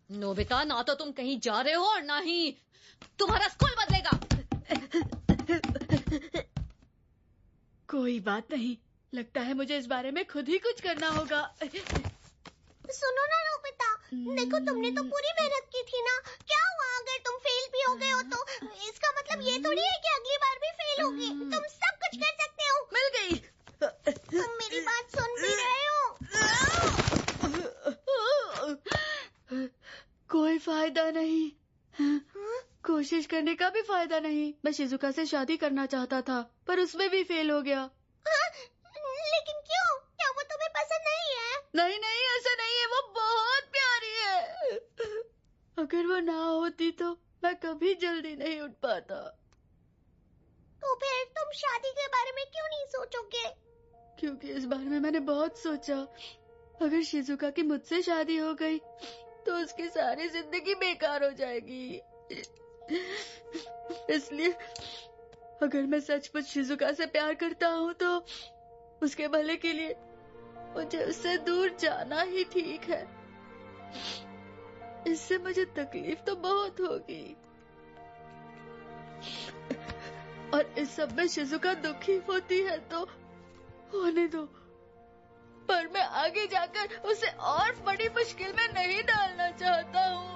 नोबिता, ना तो तुम कहीं जा रहे हो और ना ही तुम्हारा स्कूल बदलेगा। कोई बात नहीं, लगता है मुझे इस बारे में खुद ही कुछ करना होगा। सुनो ना नोबिता, देखो तुमने तो पूरी मेहनत की थी ना, क्या हुआ अगर तुम फेल भी हो गए हो तो? इसका मतलब ये थोड़ी है कि अगली बार भी फेल होगी। तुम सब कुछ कर सकते हो। मिल गई। तुम मेरी बात सुन भी रहे हो? कोई फायदा नहीं, कोशिश करने का भी फायदा नहीं। मैं शिजुका से शादी करना चाहता था, पर उसमें भी फेल हो गया। लेकिन क्यों? क्या वो तुम्हें पसंद नहीं है? नहीं नहीं, ऐसा नहीं है, वो बहुत प्यारी है। अगर वो ना होती तो मैं कभी जल्दी नहीं उठ पाता। तो फिर तुम शादी के बारे में क्यों नहीं सोचोगे? क्योंकि इस बारे में मैंने बहुत सोचा। अगर शिजुका की मुझसे शादी हो गई तो उसकी सारी जिंदगी बेकार हो जाएगी। इसलिए अगर मैं सचमुच शिजुका से प्यार करता हूँ तो उसके भले के लिए मुझे उससे दूर जाना ही ठीक है। इससे मुझे तकलीफ तो बहुत होगी और इस सब में शिजुका दुखी होती है तो होने दो, पर मैं आगे जाकर उसे और बड़ी मुश्किल में नहीं डालना चाहता हूँ।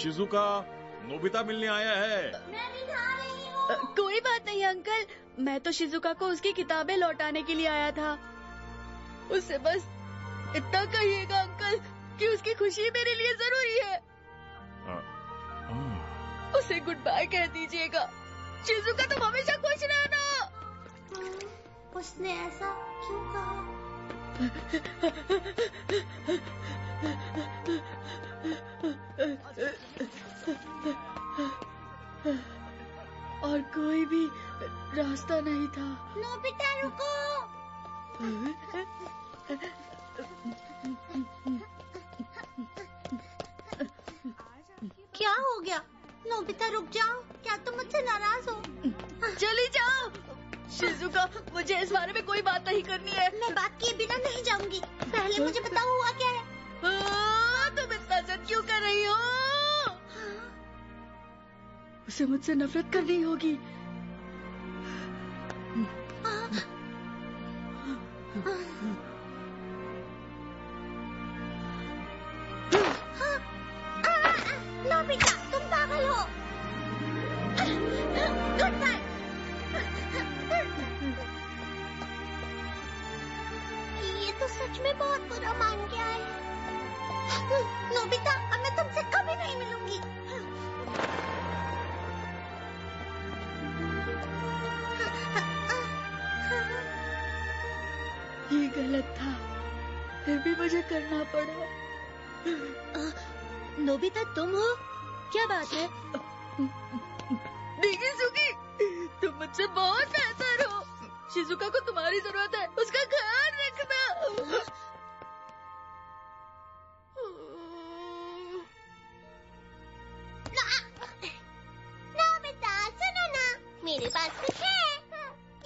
शिजुका, नोबिता मिलने आया है। मैं भी खा रही हूँ। कोई बात नहीं अंकल, मैं तो शिजुका को उसकी किताबें लौटाने के लिए आया था। उससे बस इतना कहिएगा अंकल कि उसकी खुशी मेरे लिए जरूरी है। उसे गुड बाय कह दीजिएगा। शिजुका, तुम हमेशा खुश रहना। उसने ऐसा क्यों कहा? और कोई भी रास्ता नहीं था। नोबिता रुको। क्या हो गया? नोबिता रुक जाओ, क्या तुम मुझसे नाराज हो? चली जाओ। शिजुका, मुझे इस बारे में कोई बात नहीं करनी है। मैं बात किए बिना नहीं जाऊंगी। पहले मुझे बताओ हुआ क्या है? तुम इतना जिद क्यों कर रही हो? उसे मुझसे नफरत करनी होगी। नोबिता, तुम पागल हो। Good bye. ये तो सच में बहुत बुरा मान गया है। नोबिता, अब मैं तुमसे कभी नहीं मिलूंगी। ये गलत था, फिर भी मुझे करना पड़ा। नोबिता तुम हो? क्या बात है? देखिए सुगी, तुम मुझसे बहुत बेहतर हो। शिजुका को तुम्हारी जरूरत है, उसका ख्याल रखना। नोबिता सुनो ना, मेरे पास कुछ है।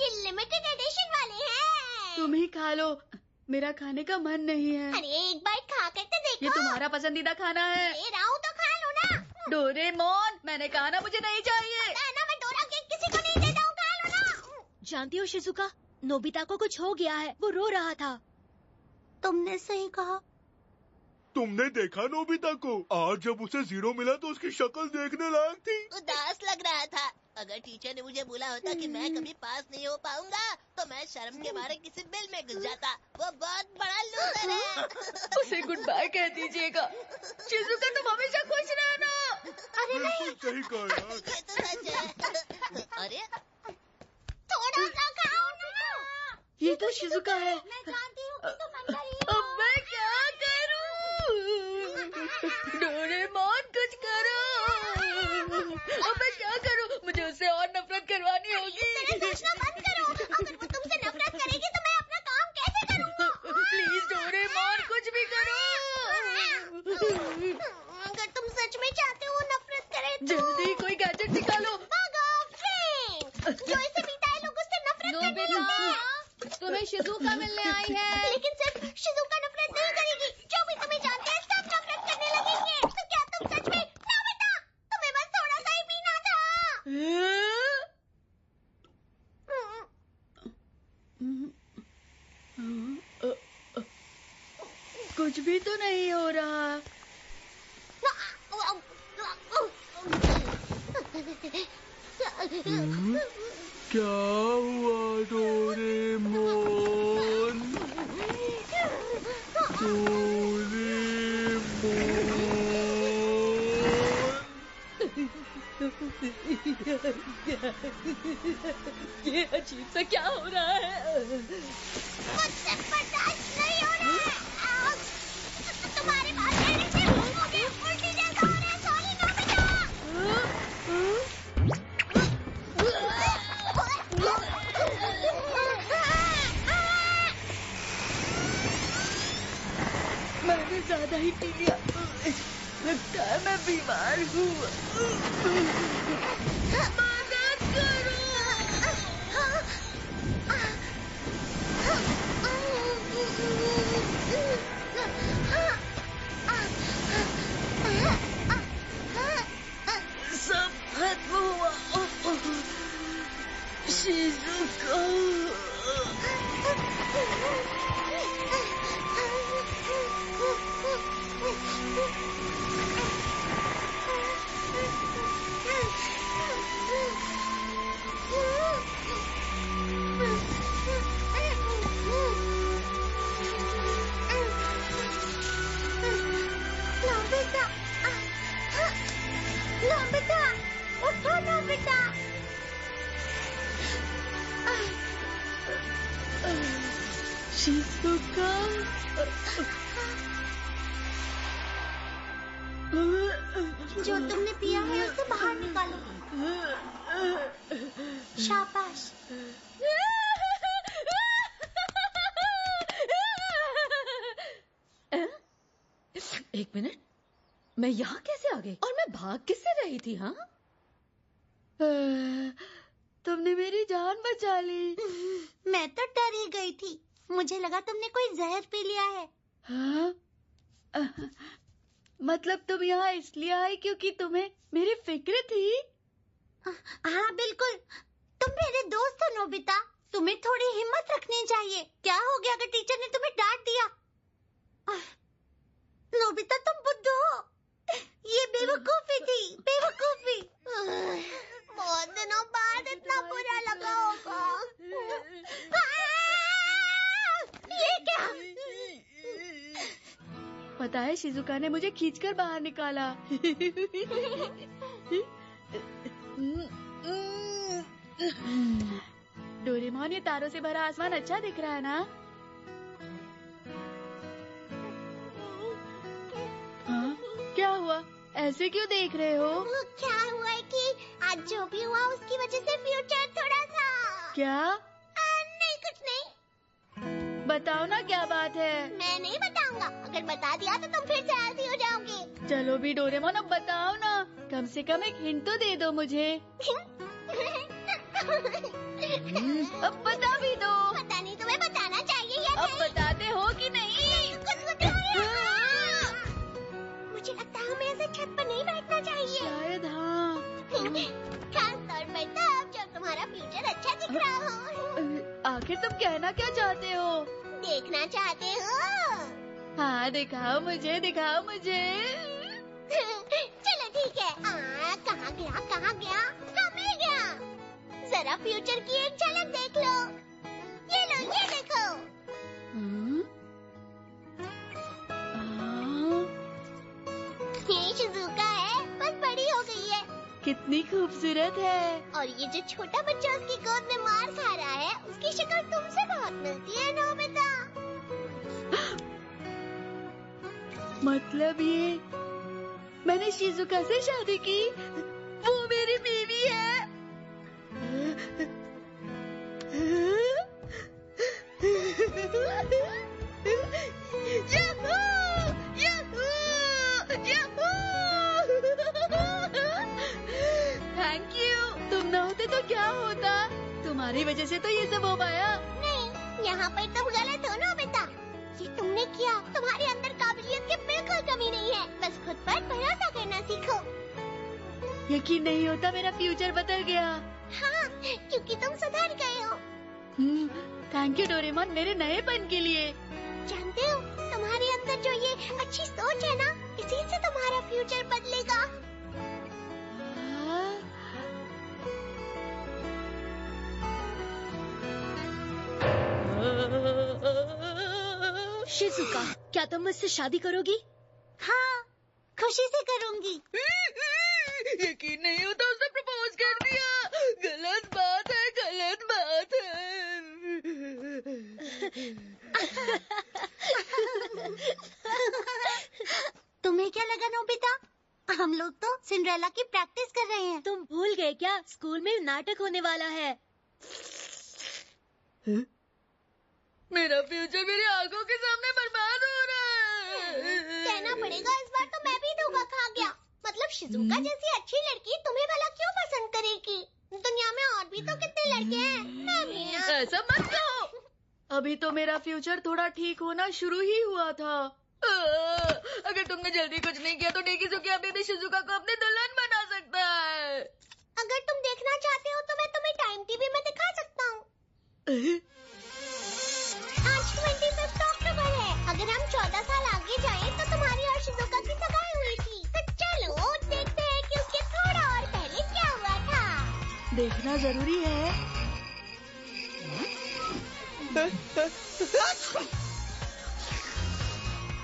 ये लिमिटेड एडिशन वाले हैं। तुम ही खा लो, मेरा खाने का मन नहीं है। अरे एक बाइट खा कर तो देखो। ये तुम्हारा पसंदीदा खाना है। दे रहा हूँ तो खा लो ना। डोरेमोन, मैंने कहा ना मुझे नहीं चाहिए। पता है ना, मैं डोरा केक किसी को नहीं देता हूँ, खा लो ना। जानती हो शिजुका, नोबिता को कुछ हो गया है, वो रो रहा था। तुमने सही कहा। तुमने देखा नोबिता को? आज जब उसे 0 मिला तो उसकी शक्ल देखने लायक थी। उदास लग रहा था। अगर टीचर ने मुझे बोला होता कि मैं कभी पास नहीं हो पाऊंगा तो मैं शर्म के मारे किसी बिल में घुस जाता। वो बहुत बड़ा लूजर है। उसे गुड बाय कह दीजिएगा। शिजुका तुम हमेशा खुश रहना। अरे नहीं, सही कहा यार। ये तो सच है। अरे थोड़ा सा खाओ ना। ये तो शिजुका है। मैं जानती हूँ कि तुम अंदर ही हो। अब मैं क्या करूं? डोरेमोन कुछ करो। अब मैं क्या करूं? मुझे उससे और नफरत करवानी होगी। इस तरह सोचना बंद करो। अगर वो तुमसे नफरत करेगी तो मैं अपना काम कैसे करूँगा? प्लीज डोरेमोन कुछ भी करो। अगर तुम सच में चाहते हो वो नफरत करे तो जल्दी कोई गैजेट निकालो। भागो फ्रेंक। जो इसे पीता है लोग उससे नफरत करने लगते हैं। तुम्हें शिजुका मिलने आई है। लेकिन सिर्फ शिजुका नफरत नहीं करेगी, जो भी तुम्हें जानते हैं सब नफरत करने लगेंगे। तो क्या तुम सच में नोबिता, तुम्हें बस थोड़ा सा ही पीना था। कुछ भी तो नहीं हो रहा। क्या हुआ डोरेमोन? ये अजीब सा क्या हो रहा है? मुझसे बर्दाश्त नहीं हो रहा है। तुम्हारे बात कहने से मुझे उल्टी जैसा हो रहा है। Sorry Nobita. मैंने ज्यादा ही पी लिया। लगता है मैं बीमार हूँ। मदद करो। सब खत्म हुआ। शिजुका। नोबिता, नोबिता, उठो नोबिता। शिजुका। जो तुमने पिया है उसे बाहर निकालो। शाबाश। एक मिनट, मैं यहाँ कैसे आ गई और मैं भाग किससे रही थी? हाँ, तुमने मेरी जान बचा ली। मैं तो डर ही गई थी, मुझे लगा तुमने कोई जहर पी लिया है। हाँ? मतलब तुम यहाँ इसलिए आई क्योंकि तुम्हें मेरी फिक्र थी? हाँ बिल्कुल, तुम मेरे दोस्त हो नोबिता, तुम्हें थोड़ी हिम्मत रखनी चाहिए। क्या हो गया अगर टीचर ने तुम्हें डांट दिया? नोबिता तुम बुद्धू हो, ये बेवकूफी थी, बेवकूफी। बहुत दिनों बाद इतना बुरा लगा होगा। ये क्या? पता है शिजुका ने मुझे खींचकर बाहर निकाला। डोरेमोन, ये तारों से भरा आसमान अच्छा दिख रहा है ना? हाँ? क्या हुआ? ऐसे क्यों देख रहे हो? वो क्या हुआ है कि आज जो भी हुआ उसकी वजह से फ्यूचर थोड़ा सा। क्या? नहीं कुछ नहीं। बताओ ना क्या बात है। मैं नहीं बताऊंगा, अगर बता दिया तो तुम फिर से आलसी हो जाओगे। चलो भी डोरेमोन, अब बताओ ना, कम से कम एक हिंट तो दे दो मुझे। अब बता भी दो। पता नहीं तुम्हें बताना चाहिए या अब नहीं? बताते हो कि नहीं? मुझे लगता है हमें ऐसे छत पर नहीं बैठना चाहिए। शायद हाँ। खास तौर पर तब जब तुम्हारा फ्यूचर अच्छा दिख रहा हो। आखिर तुम कहना क्या चाहते हो? देखना चाहते हो? हाँ, दिखाओ मुझे, दिखाओ मुझे। चलो ठीक है। कहाँ गया कहाँ गया? हाँ मिल गया। जरा फ्यूचर की एक झलक देख लो। ये लो, ये देखो। ये शिजुका है, बस बड़ी हो गई है। कितनी खूबसूरत है। और ये जो छोटा बच्चा उसकी गोद में मार खा रहा है, उसकी शक्ल तुमसे बहुत मिलती है नोबिता। मतलब ये मैंने शिजुका से शादी की, वो मेरी बीवी है। Thank you. तुम न होते तो क्या होता? तुम्हारी वजह से तो ये सब हो पाया। नहीं, यहाँ पर तुम गलत हो नोबिता। ये तुमने किया, तुम्हारे अंदर काबिलियत की बिल्कुल कमी नहीं है। बस खुद पर भरोसा करना सीखो। यकीन नहीं होता मेरा फ्यूचर बदल गया। हाँ, क्योंकि तुम सुधर गए हो। थैंक यू डोरेमोन, मेरे नएपन के लिए। जानते हो, तुम्हारे अंदर जो ये अच्छी सोच है ना, इसी से तुम्हारा फ्यूचर बदलेगा। शिजुका, क्या तुम मुझसे शादी करोगी? हाँ, खुशी से करूँगी। यकीन नहीं होता, उसने प्रपोज कर दिया। गलत बात है, गलत बात है। तुम्हें क्या लगा नोबिता? हम लोग तो सिंड्रेला की प्रैक्टिस कर रहे हैं। तुम भूल गए क्या? स्कूल में नाटक होने वाला है। मेरा फ्यूचर मेरी आंखों के सामने बर्बाद हो रहा है। कहना पड़ेगा, इस बार तो मैं भी धोखा खा गया। मतलब शिजुका जैसी अच्छी लड़की तुम्हें भला क्यों पसंद करेगी? दुनिया में और भी तो कितने लड़के हैं। मैं भी ना। ऐसा मत कहो। अभी तो मेरा फ्यूचर थोड़ा ठीक होना शुरू ही हुआ था। अगर तुमने जल्दी कुछ नहीं किया तो डेकिजुकी अभी भी शिजुका को अपनी दुल्हन बना सकता है। अगर तुम देखना चाहते हो तो मैं तुम्हें टाइम टीवी में दिखा सकता हूँ। आज 25 अक्टूबर है। अगर हम 14 साल आगे जाएं तो तुम्हारी और शिजुका की सगाई हुई थी। तो चलो देखते हैं कि उसके थोड़ा और पहले क्या हुआ था। देखना जरूरी है।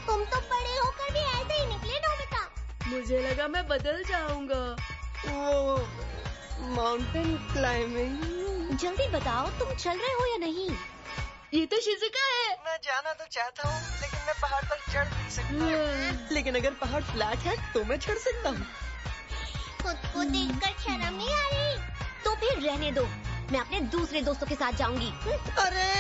तुम तो बड़े होकर भी ऐसे ही निकले नोबिता। मुझे लगा मैं बदल जाऊंगा। Mountain climbing. जल्दी बताओ, तुम चल रहे हो या नहीं? ये तो शिजुका है। मैं जाना तो चाहता हूँ, लेकिन मैं पहाड़ पर चढ़ नहीं सकता। लेकिन अगर पहाड़ फ्लैट है तो मैं चढ़ सकता हूँ। खुद को देखकर शर्म नहीं आ रही? तो फिर रहने दो, मैं अपने दूसरे दोस्तों के साथ जाऊंगी। अरे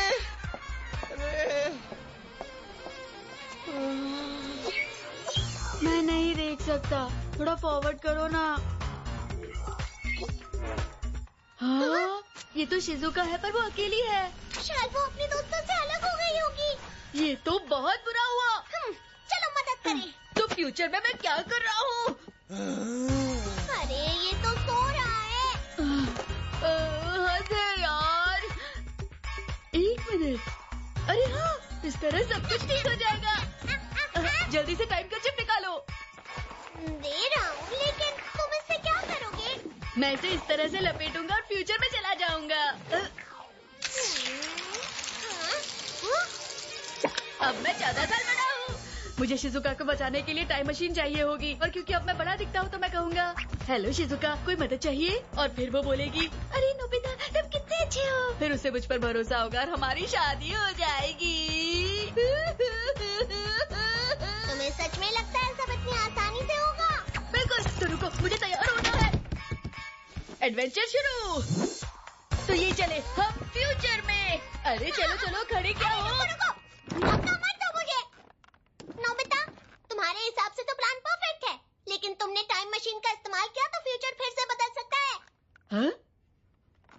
मैं नहीं देख सकता, थोड़ा फॉरवर्ड करो ना। हाँ, ये तो शिजुका है, पर वो अकेली है। शायद वो अपने दोस्तों से अलग हो गई होगी। ये तो बहुत बुरा हुआ। चलो मदद करें। तो फ्यूचर में मैं क्या कर रहा हूँ? अरे ये तो सो रहा है। हद है यार। एक मिनट। अरे हाँ, इस तरह सब कुछ ठीक हो जाएगा। जल्दी से टाइम का चिप निकालो। दे रहा हूँ, लेकिन तुम इससे क्या करोगे? मैं इसे इस तरह से लपेटूंगा और फ्यूचर में चला जाऊंगा। अब मैं 14 साल बड़ा हूँ। मुझे शिजुका को बचाने के लिए टाइम मशीन चाहिए होगी, और क्योंकि अब मैं बड़ा दिखता हूँ तो मैं कहूँगा, हेलो शिजुका, कोई मदद चाहिए? और फिर वो बोलेगी, अरे नोबिता तुम कितने अच्छे हो। फिर उसे मुझ पर भरोसा होगा और हमारी शादी हो जाएगी। तुम्हें सच में लगता है सब इतनी आसानी से होगा? बिल्कुल रुको, मुझे तैयार होना है। एडवेंचर शुरू। तो ये चले हम फ्यूचर में। अरे चलो चलो, खड़े क्या हो? धक्का मत दो मुझे। नोबिता, तुम्हारे हिसाब से तो प्लान परफेक्ट है, लेकिन तुमने टाइम मशीन का इस्तेमाल किया तो फ्यूचर फिर से बदल सकता है। हाँ?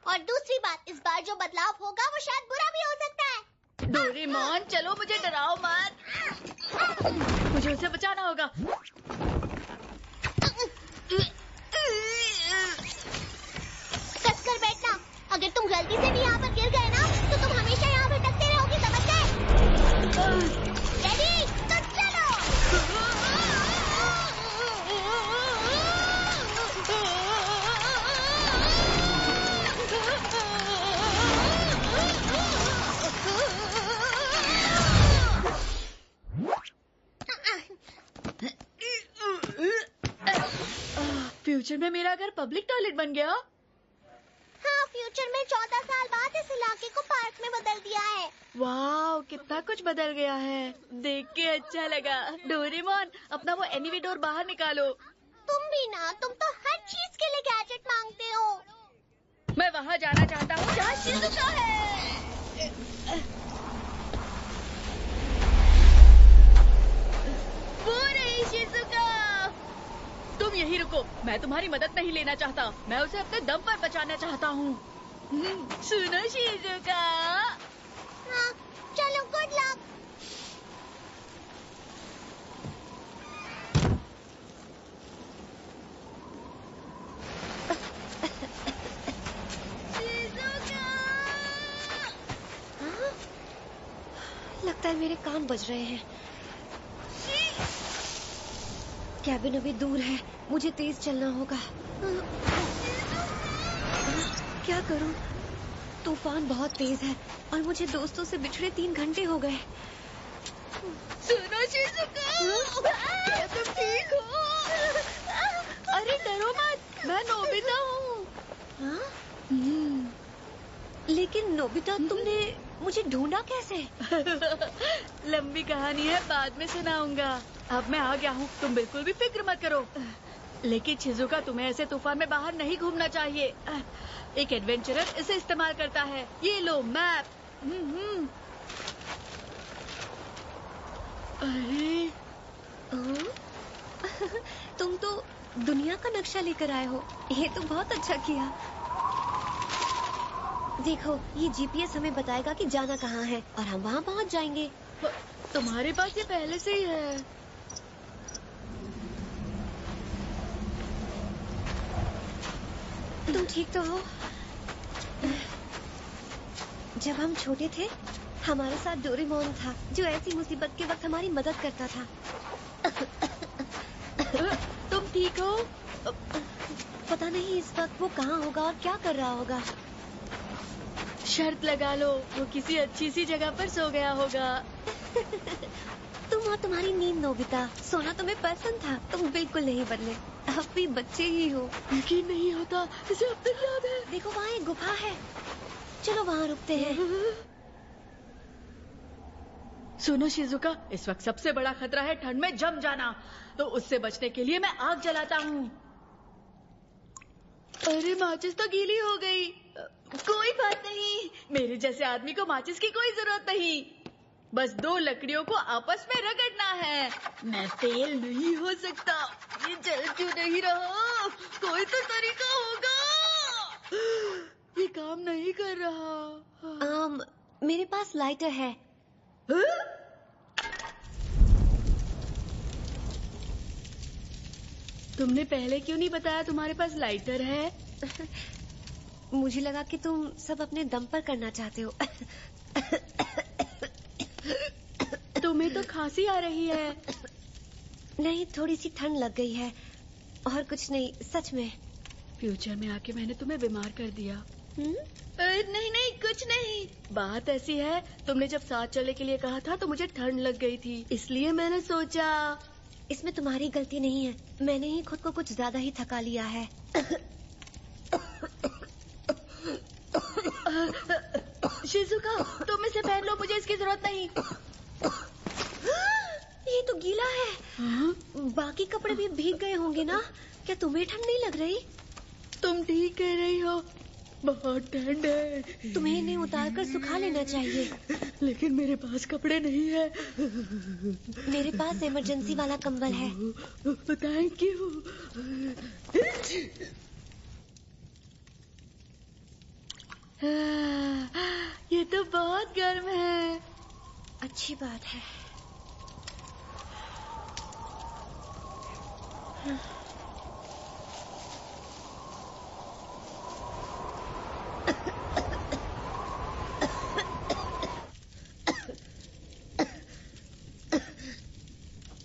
और दूसरी बात, इस बार जो बदलाव होगा वो शायद बुरा भी हो सकता है। डोरेमोन, चलो मुझे डराओ मत। मुझे उसे बचाना होगा। कसकर बैठना। अगर तुम गलती से भी यहाँ पर गिर गए ना, तो तुम हमेशा यहाँ भटकते रहोगी, समझ गए? रेडी? तो चलो। फ्यूचर में मेरा घर पब्लिक टॉयलेट बन गया। हाँ, फ्यूचर में 14 साल बाद इस इलाके को पार्क में बदल दिया है। वाह, कितना कुछ बदल गया है। देख के अच्छा लगा। डोरेमोन, अपना वो एनीवे डोर बाहर निकालो। तुम भी ना, तुम तो हर चीज के लिए गैजेट मांगते हो। मैं वहाँ जाना चाहता हूँ जहाँ शिज़ुका है। वो रही शिज़ुका। तुम यहीं रुको, मैं तुम्हारी मदद नहीं लेना चाहता। मैं उसे अपने दम पर बचाना चाहता हूँ। सुनो शिज़ुका। हाँ, चलो, गुड लक। लगता है मेरे कान बज रहे हैं। कैबिन अभी दूर है, मुझे तेज चलना होगा। क्या करूं? तूफान बहुत तेज है और मुझे दोस्तों से बिछड़े 3 घंटे हो गए। सुनो शिज़ुका, क्या तुम ठीक हो? अरे डरो मत, मैं नोबिता हूँ। लेकिन नोबिता, तुमने मुझे ढूंढा कैसे? लंबी कहानी है, बाद में सुनाऊंगा। अब मैं आ गया हूँ, तुम बिल्कुल भी फिक्र मत करो। लेकिन शिज़ुका, तुम्हें ऐसे तूफान में बाहर नहीं घूमना चाहिए। एक एडवेंचरर इसे इस्तेमाल करता है। ये लो मैप। अरे तुम तो दुनिया का नक्शा लेकर आए हो। ये तो बहुत अच्छा किया। देखो, ये जीपीएस हमें बताएगा कि जाना कहाँ है और हम वहाँ पहुँच जाएंगे। तुम्हारे पास ये पहले से ही है। तुम ठीक तो हो? जब हम छोटे थे, हमारे साथ डोरेमोन था, जो ऐसी मुसीबत के वक्त हमारी मदद करता था। तुम ठीक हो? पता नहीं इस वक्त वो कहाँ होगा और क्या कर रहा होगा। शर्त लगा लो, वो किसी अच्छी सी जगह पर सो गया होगा। तुम और तुम्हारी नींद, नोबिता। सोना तुम्हें पसंद था, तुम बिल्कुल नहीं बदले। अब भी बच्चे ही हो। यकीन नहीं होता, इसे अब तक याद है। देखो, वहाँ एक गुफा है, चलो वहाँ रुकते हैं। सुनो शिज़ुका, इस वक्त सबसे बड़ा खतरा है ठंड में जम जाना, तो उससे बचने के लिए मैं आग जलाता हूँ। अरे माचिस तो गीली हो गई। कोई बात नहीं, मेरे जैसे आदमी को माचिस की कोई जरूरत नहीं। बस 2 लकड़ियों को आपस में रगड़ना है। मैं फेल नहीं हो सकता। ये जल क्यों नहीं रहा? कोई तो तरीका होगा। ये काम नहीं कर रहा। मेरे पास लाइटर है। तुमने पहले क्यों नहीं बताया तुम्हारे पास लाइटर है? मुझे लगा कि तुम सब अपने दम पर करना चाहते हो। तुम्हें तो खांसी आ रही है। नहीं, थोड़ी सी ठंड लग गई है और कुछ नहीं, सच में। फ्यूचर में आके मैंने तुम्हें बीमार कर दिया। नहीं नहीं, कुछ नहीं। बात ऐसी है, तुमने जब साथ चलने के लिए कहा था तो मुझे ठंड लग गई थी, इसलिए मैंने सोचा। इसमें तुम्हारी गलती नहीं है, मैंने ही खुद को कुछ ज्यादा ही थका लिया है। शिज़ुका, तुम इसे पहन लो, मुझे इसकी जरूरत नहीं। ये तो गीला है। बाकी कपड़े भी भीग गए होंगे ना? क्या तुम्हें ठंड नहीं लग रही? तुम ठीक कह रही हो, बहुत ठंड है। तुम्हें इन्हें उतार कर सुखा लेना चाहिए। लेकिन मेरे पास कपड़े नहीं है। मेरे पास इमरजेंसी वाला कंबल है। Thank you. ये तो बहुत गर्म है। अच्छी बात है।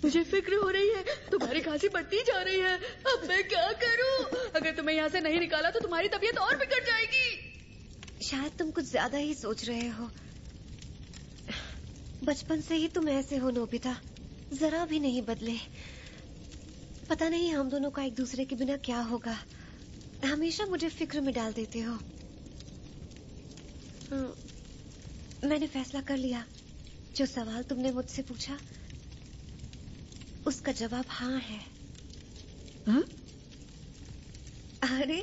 मुझे फिक्र हो रही है, तुम्हारी खांसी बढ़ती जा रही है। अब मैं क्या करूं? अगर तुम्हें यहाँ से नहीं निकाला तो तुम्हारी तबीयत और बिगड़ जाएगी। शायद तुम कुछ ज्यादा ही सोच रहे हो। बचपन से ही तुम ऐसे हो नोबिता, जरा भी नहीं बदले। पता नहीं हम दोनों का एक दूसरे के बिना क्या होगा। हमेशा मुझे फिक्र में डाल देते हो। मैंने फैसला कर लिया। जो सवाल तुमने मुझसे पूछा उसका जवाब हाँ है। हा? अरे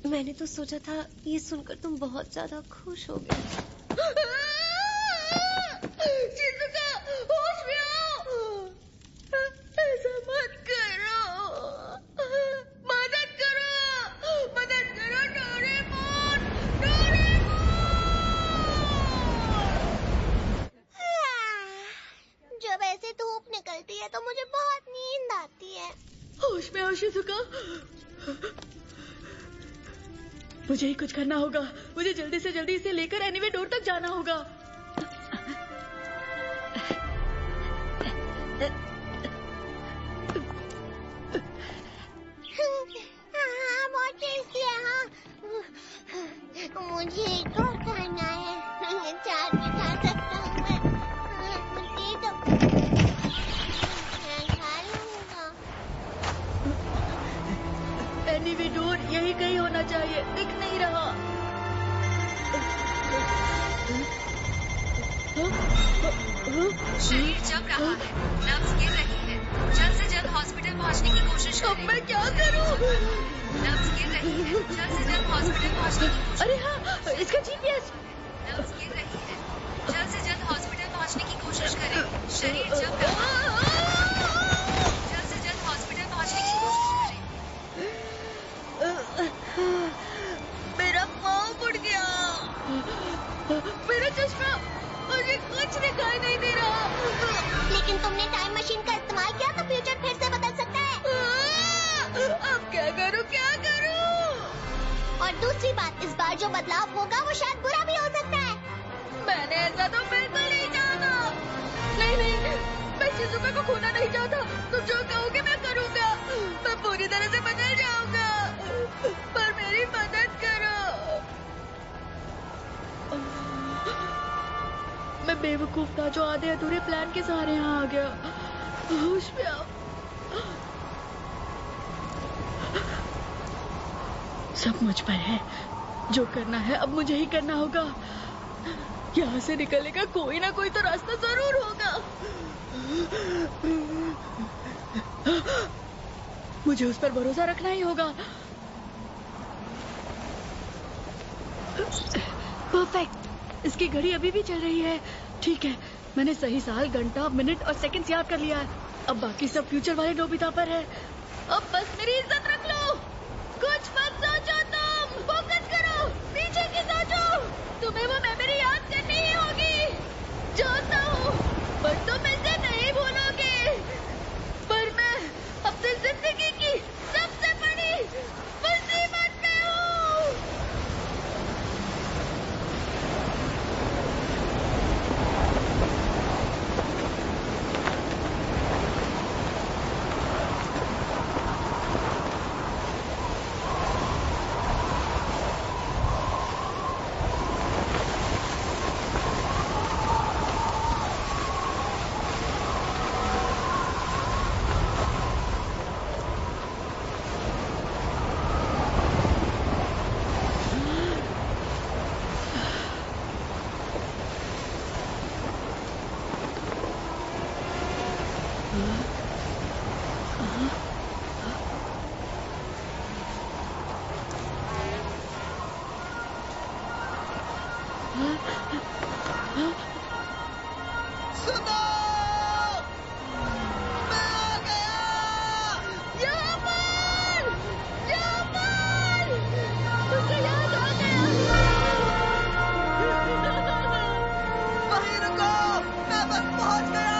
मैंने तो सोचा था ये सुनकर तुम बहुत ज्यादा खुश हो गए। चिजुका, होश में आओ। ऐसा मत करो। मदद करो, मदद करो डोरेमोन, डोरेमोन। जब ऐसे धूप निकलती है तो मुझे बहुत नींद आती है। होश में आओ शिजुका। मुझे ही कुछ करना होगा। मुझे जल्दी से जल्दी इसे लेकर एनीवे डोर तक जाना होगा। हाँ, बहुत टेस्टी है। हाँ, मुझे एक और खाना है। चार भी खा सकता हूँ मैं। दे दो, मैं खा लूंगा। एनीवे डोर यही कहीं होना चाहिए, दिख नहीं रहा। शरीर जम रहा है, नब्ज गिर रही है। जल्द से जल्द हॉस्पिटल पहुंचने की कोशिश करें। अब मैं क्या करूं? नब्ज गिर रही है, जल्द से जल्द हॉस्पिटल पहुंचने की कोशिश। अरे हाँ, इसका जीपीएस। नब्ज गिर रही है, जल्द से जल्द हॉस्पिटल पहुंचने की कोशिश करें। शरीर जम रहा है, जल्द से जल्द हॉस्पिटल पहुंचने की कोशिश करें। मेरा पाँव मुड़ गया। मेरा चश्मा, मुझे कुछ दिखाई नहीं दे रहा। लेकिन तुमने टाइम मशीन का इस्तेमाल किया तो फ्यूचर फिर से बदल सकता है। अब क्या करूं, क्या करूं? और दूसरी बात, इस बार जो बदलाव होगा वो शायद बुरा भी हो सकता है। मैंने ऐसा तो बिल्कुल नहीं चाहता। नहीं नहीं, मैं शिजुका को खोना नहीं चाहता। तुम जो कहोगे मैं करूंगा। मैं पूरी तरह से बदल जाऊंगा, पर मेरी मदद करो। मैं बेवकूफ था जो आधे अधूरे प्लान के सहारे यहाँ आ गया। होश में आओ। सब मुझ पर है। जो करना है अब मुझे ही करना होगा। यहाँ से निकलने का कोई ना कोई तो रास्ता जरूर होगा। मुझे उस पर भरोसा रखना ही होगा। परफेक्ट, इसकी घड़ी अभी भी चल रही है। ठीक है, मैंने सही साल, घंटा, मिनट और सेकंड्स याद कर लिया है। अब बाकी सब फ्यूचर वाले नोबिता पर है। अब बस मेरी इज्जत रख लो। कुछ मत सोचो, तुम फोकस करो, पीछे की सोचो। तुम्हें वो मेमोरी याद करनी ही होगी। जानता हूँ, पर तुम इसे नहीं भूलोगे। पर मैं अपनी जिंदगी की सबसे बड़ी मुसीबत में हूँ। सुनो, मैं आ गया। यहाँ पर मुझे याद आ गया। वहीं रुको, मैं बस पहुंच गया।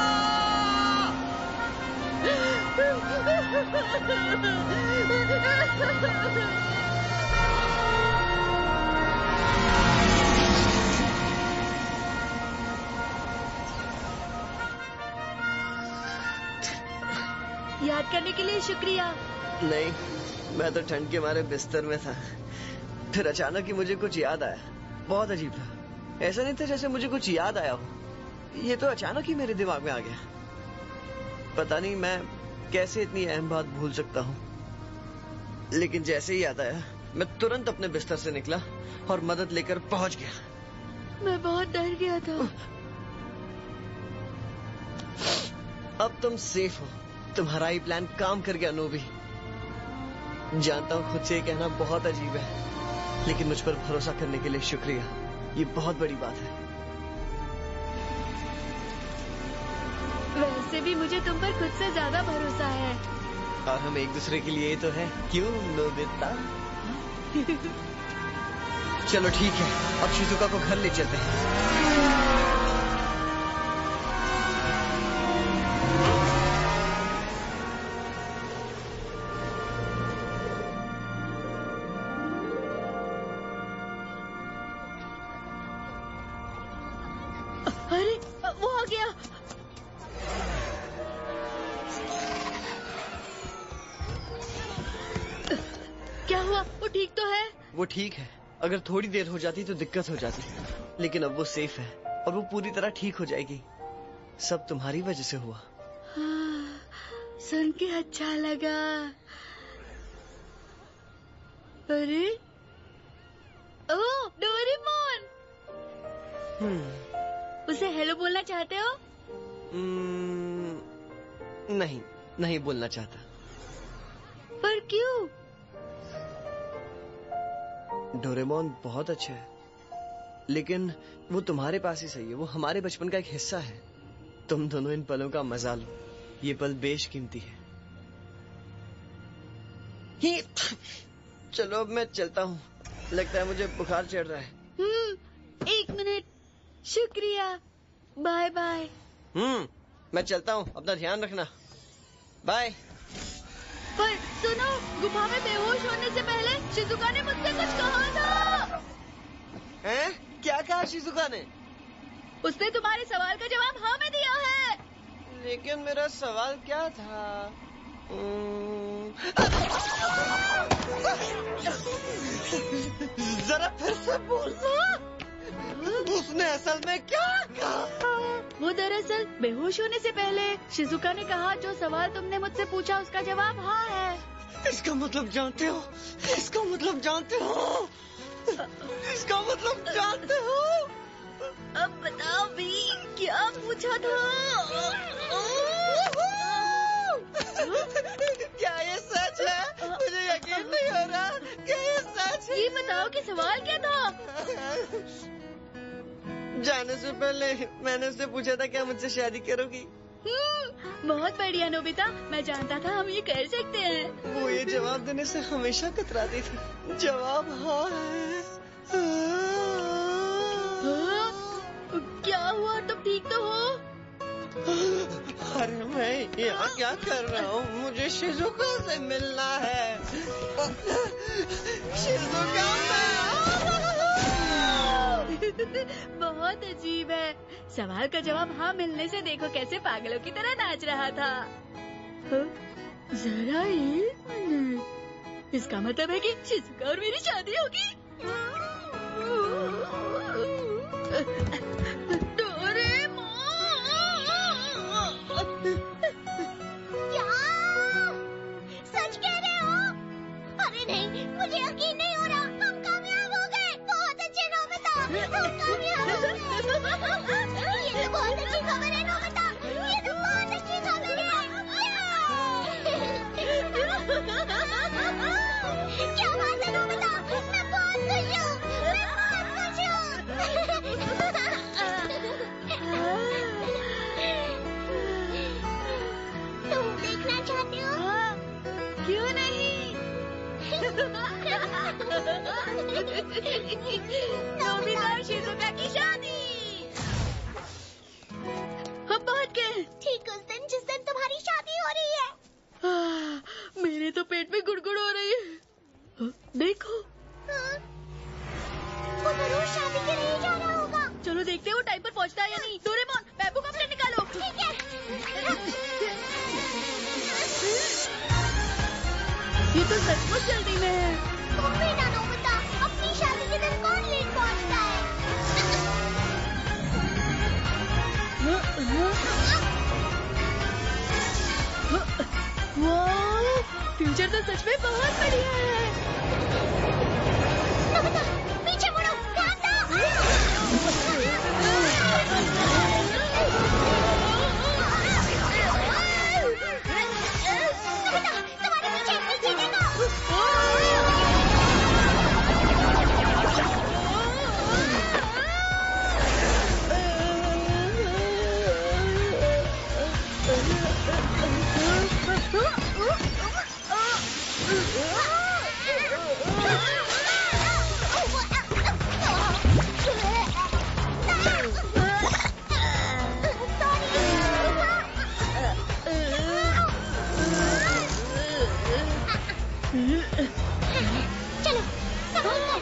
याद करने के लिए शुक्रिया। नहीं, मैं तो ठंड के मारे बिस्तर में था। फिर अचानक ही मुझे कुछ याद आया। बहुत अजीब था। ऐसा नहीं था जैसे मुझे कुछ याद आया हो। ये तो अचानक ही मेरे दिमाग में आ गया। पता नहीं मैं कैसे इतनी अहम बात भूल सकता हूँ। लेकिन जैसे ही याद आया, मैं तुरंत अपने बिस्तर से निकला और मदद लेकर पहुंच गया। मैं बहुत डर गया था। अब तुम सेफ हो। तुम्हारा ही प्लान काम कर गया नोबी। जानता हूँ खुद से ये कहना बहुत अजीब है, लेकिन मुझ पर भरोसा करने के लिए शुक्रिया। ये बहुत बड़ी बात है। वैसे भी मुझे तुम पर खुद से ज्यादा भरोसा है। और हम एक दूसरे के लिए तो है, क्यों नोबिता? चलो ठीक है, अब शिजुका को घर ले चलते हैं। अरे वो आ गया। क्या हुआ? वो ठीक तो है? वो ठीक है। अगर थोड़ी देर हो जाती तो दिक्कत हो जाती, लेकिन अब वो सेफ है और वो पूरी तरह ठीक हो जाएगी। सब तुम्हारी वजह से हुआ। हाँ, सुन के अच्छा लगा। अरे ओ डोरेमोन, उसे हेलो बोलना चाहते हो? नहीं, नहीं बोलना चाहता। पर क्यों? डोरेमोन बहुत अच्छा है, लेकिन वो तुम्हारे पास ही सही है। वो हमारे बचपन का एक हिस्सा है। तुम दोनों इन पलों का मजा लो। ये पल बेशकीमती है। चलो अब मैं चलता हूँ। लगता है मुझे बुखार चढ़ रहा है। 1 मिनट। शुक्रिया। Bye bye. मैं चलता हूँ। अपना ध्यान रखना। बाय। पर सुनो, गुफा में बेहोश होने से पहले शिजुका ने मुझसे कुछ कहा था। हैं? क्या कहा शिजुका ने? उसने तुम्हारे सवाल का जवाब हाँ में दिया है। लेकिन मेरा सवाल क्या था? जरा फिर से बोलना। उसने असल में क्या कहा? वो दरअसल बेहोश होने से पहले शिजुका ने कहा जो सवाल तुमने मुझसे पूछा उसका जवाब हाँ है। इसका मतलब जानते हो? इसका मतलब जानते हो? इसका मतलब जानते हो? अब बताओ भी, क्या पूछा था? क्या ये सच है? मुझे यकीन नहीं हो रहा। क्या ये सच है? ये बताओ कि सवाल क्या था? जाने से पहले मैंने उससे पूछा था क्या मुझसे शादी करोगी? बहुत बढ़िया नोबिता, मैं जानता था हम ये कर सकते हैं। वो ये जवाब देने से हमेशा कतराती थी। जवाब हाँ है। क्या हुआ? तुम ठीक तो हो? अरे मैं यहाँ क्या कर रहा हूँ? मुझे शिजुका से मिलना है। शिजुका बहुत अजीब है। सवाल का जवाब हाँ मिलने से देखो कैसे पागलों की तरह नाच रहा था। जरा 1 मिनट। इसका मतलब है कि शिजुका और मेरी शादी होगी। क्या? सच कह रहे हो? अरे नहीं, मुझे यकीन नहीं हो रहा। हम कामयाब हो गए। बहुत अच्छे नोबिता, हम कामयाब हो गए। ये तो बहुत अच्छी खबर है नोबिता। ये तो बहुत अच्छी खबर है। क्या बात है नोबिता? मैं बहुत खुश हूँ। मैं बहुत खुश हूँ। नोबिता और शिजुका की शादी। हम पहुंच गए। ठीक उस दिन जिस दिन तुम्हारी शादी हो रही है। मेरे तो पेट में गुड़गुड़ हो रही है। देखो, वो जरूर शादी के लिए जा रहा होगा। चलो देखते हैं वो टाइम पर पहुंचता है या नहीं। डोरेमोन, बैम्बू का प्लेट निकालो। ठीक है। ये तो सचमुच जल्दी में है। तुम भी ना नोबिता, अपनी शादी के दिन कौन लेट पहुंचता है? वाह, फ्यूचर तो सच में बहुत बढ़िया है। नोबिता, पीछे मुड़ो, ध्यान दो। नोबिता, तुम्हारे पीछे देखो। चलो, संभल कर।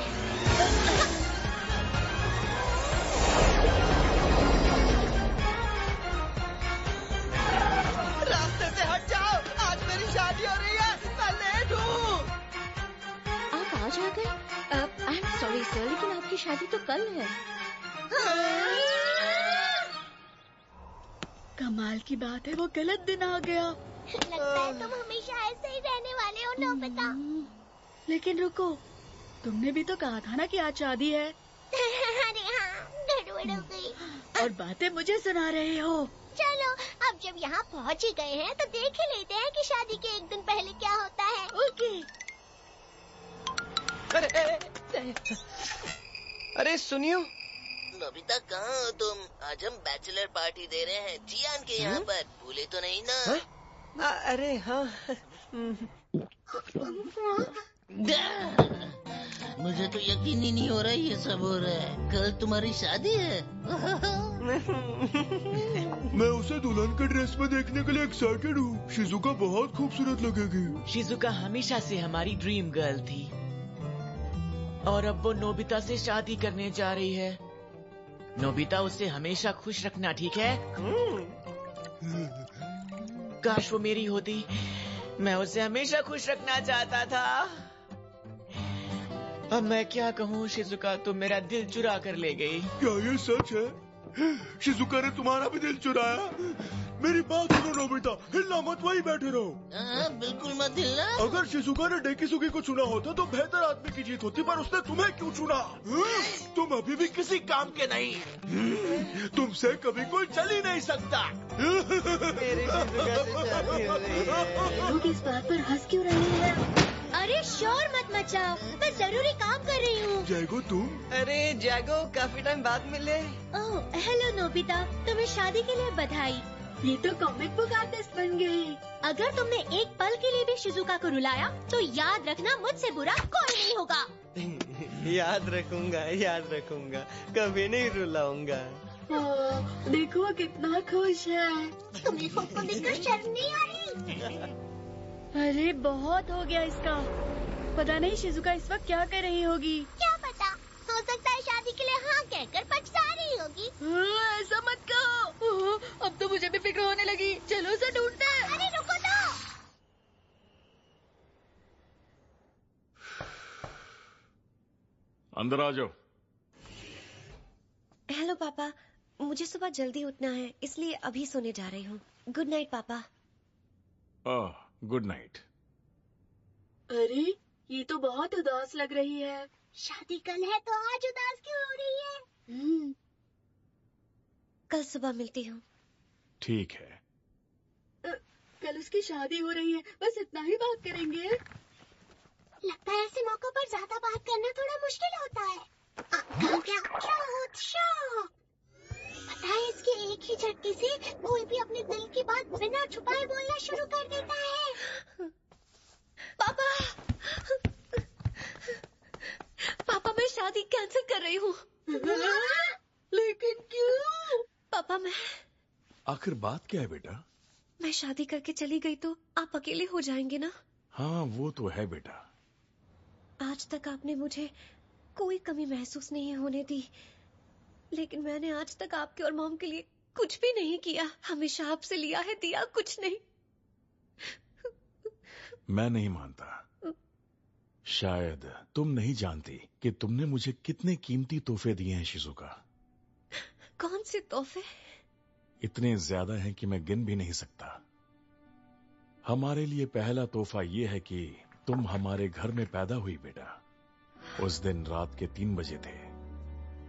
रास्ते से हट जाओ, आज मेरी शादी हो रही है, मैं लेट हूँ। आप आज आ गए? आई एम सॉरी सर, लेकिन आपकी शादी तो कल है। कमाल की बात है, वो गलत दिन आ गया। लगता है तुम हमेशा ऐसे ही रहने वाले हो नोबिता। लेकिन रुको, तुमने भी तो कहा था ना कि आज शादी है। अरे हाँ, गड़बड़ हो गई। और बातें मुझे सुना रहे हो। चलो, अब जब यहाँ पहुँच ही गए हैं तो देख ही लेते हैं कि शादी के एक दिन पहले क्या होता है। ओके। अरे सुनियो। नोबिता कहाँ हो तुम? आज हम बैचलर पार्टी दे रहे हैं जियान के यहाँ पर, भूले तो नहीं ना? अरे हाँ। मुझे तो यकीन ही नहीं हो रहा ये सब हो रहा है। कल तुम्हारी शादी है? मैं उसे दुल्हन के ड्रेस में देखने के लिए एक्साइटेड हूँ। शिजुका बहुत खूबसूरत लगेगी। शिजुका हमेशा से हमारी ड्रीम गर्ल थी और अब वो नोबिता से शादी करने जा रही है। नोबिता उसे हमेशा खुश रखना, ठीक है? काश वो मेरी होती, मैं उसे हमेशा खुश रखना चाहता था। अब मैं क्या कहूँ शिजुका, तुम मेरा दिल चुरा कर ले गई। क्या ये सच है? शिजुका ने तुम्हारा भी दिल चुराया? मेरी बात सुनो नोबिता, हिलना मत, वहीं बैठे रहो। बिल्कुल मत हिलना। अगर शिजुका ने डेकिसुगी को चुना होता तो बेहतर आदमी की जीत होती, पर उसने तुम्हें क्यों चुना? तुम अभी भी किसी काम के नहीं। तुमसे कभी कोई चल ही नहीं सकता। मेरी शिजुका से शादी हो रही है। लोग इस बात पर हंस क्यों रहे हैं? अरे शोर मत मचाओ, मैं जरूरी काम कर रही हूँ। जैगो तुम? अरे जैगो, काफी टाइम बाद मिले। ओह हेलो नोबिता, तुम्हें शादी के लिए बधाई। ये तो कॉमिक बुक आर्टिस्ट बन गई। अगर तुमने एक पल के लिए भी शिजुका को रुलाया तो याद रखना, मुझसे बुरा कोई नहीं होगा। याद रखूंगा, कभी नहीं रुलाऊंगा। देखो कितना खुश है। तुम्हें खुद को देखकर शर्म नहीं आ रही? अरे बहुत हो गया इसका। पता नहीं शिजुका इस वक्त क्या कर रही होगी। क्या पता, हो सकता है शादी के लिए हाँ कहकर पछता रही होगी। ऐसा मत कहो। अब तो मुझे भी फिक्र होने लगी। चलो उसे ढूंढते हैं। अरे रुको तो। अंदर आ जाओ। हेलो पापा, मुझे सुबह जल्दी उठना है, इसलिए अभी सोने जा रही हूँ। गुड नाइट पापा। Good night. अरे ये तो बहुत उदास लग रही है। शादी कल है तो आज उदास क्यों हो रही है? कल सुबह मिलती हूँ। ठीक है। कल उसकी शादी हो रही है, बस इतना ही बात करेंगे। लगता है ऐसे मौकों पर ज्यादा बात करना थोड़ा मुश्किल होता है। पता है, इसके एक ही झटके से कोई भी अपने दिल की बात बिना छुपाए बोलना शुरू कर देता है। पापा, पापा मैं रही हूँ। लेकिन क्यों? पापा, आखिर बात क्या है बेटा? मैं शादी करके चली गई तो आप अकेले हो जाएंगे ना? हाँ, वो तो है बेटा। आज तक आपने मुझे कोई कमी महसूस नहीं होने दी, लेकिन मैंने आज तक आपके और मॉम के लिए कुछ भी नहीं किया। हमेशा आपसे लिया है, दिया कुछ नहीं। मैं नहीं मानता। शायद तुम नहीं जानती कि तुमने मुझे कितने कीमती तोहफे दिए हैं शिजुका। कौन से तोहफे? इतने ज्यादा हैं कि मैं गिन भी नहीं सकता। हमारे लिए पहला तोहफा ये है कि तुम हमारे घर में पैदा हुई बेटा। उस दिन रात के 3 बजे थे।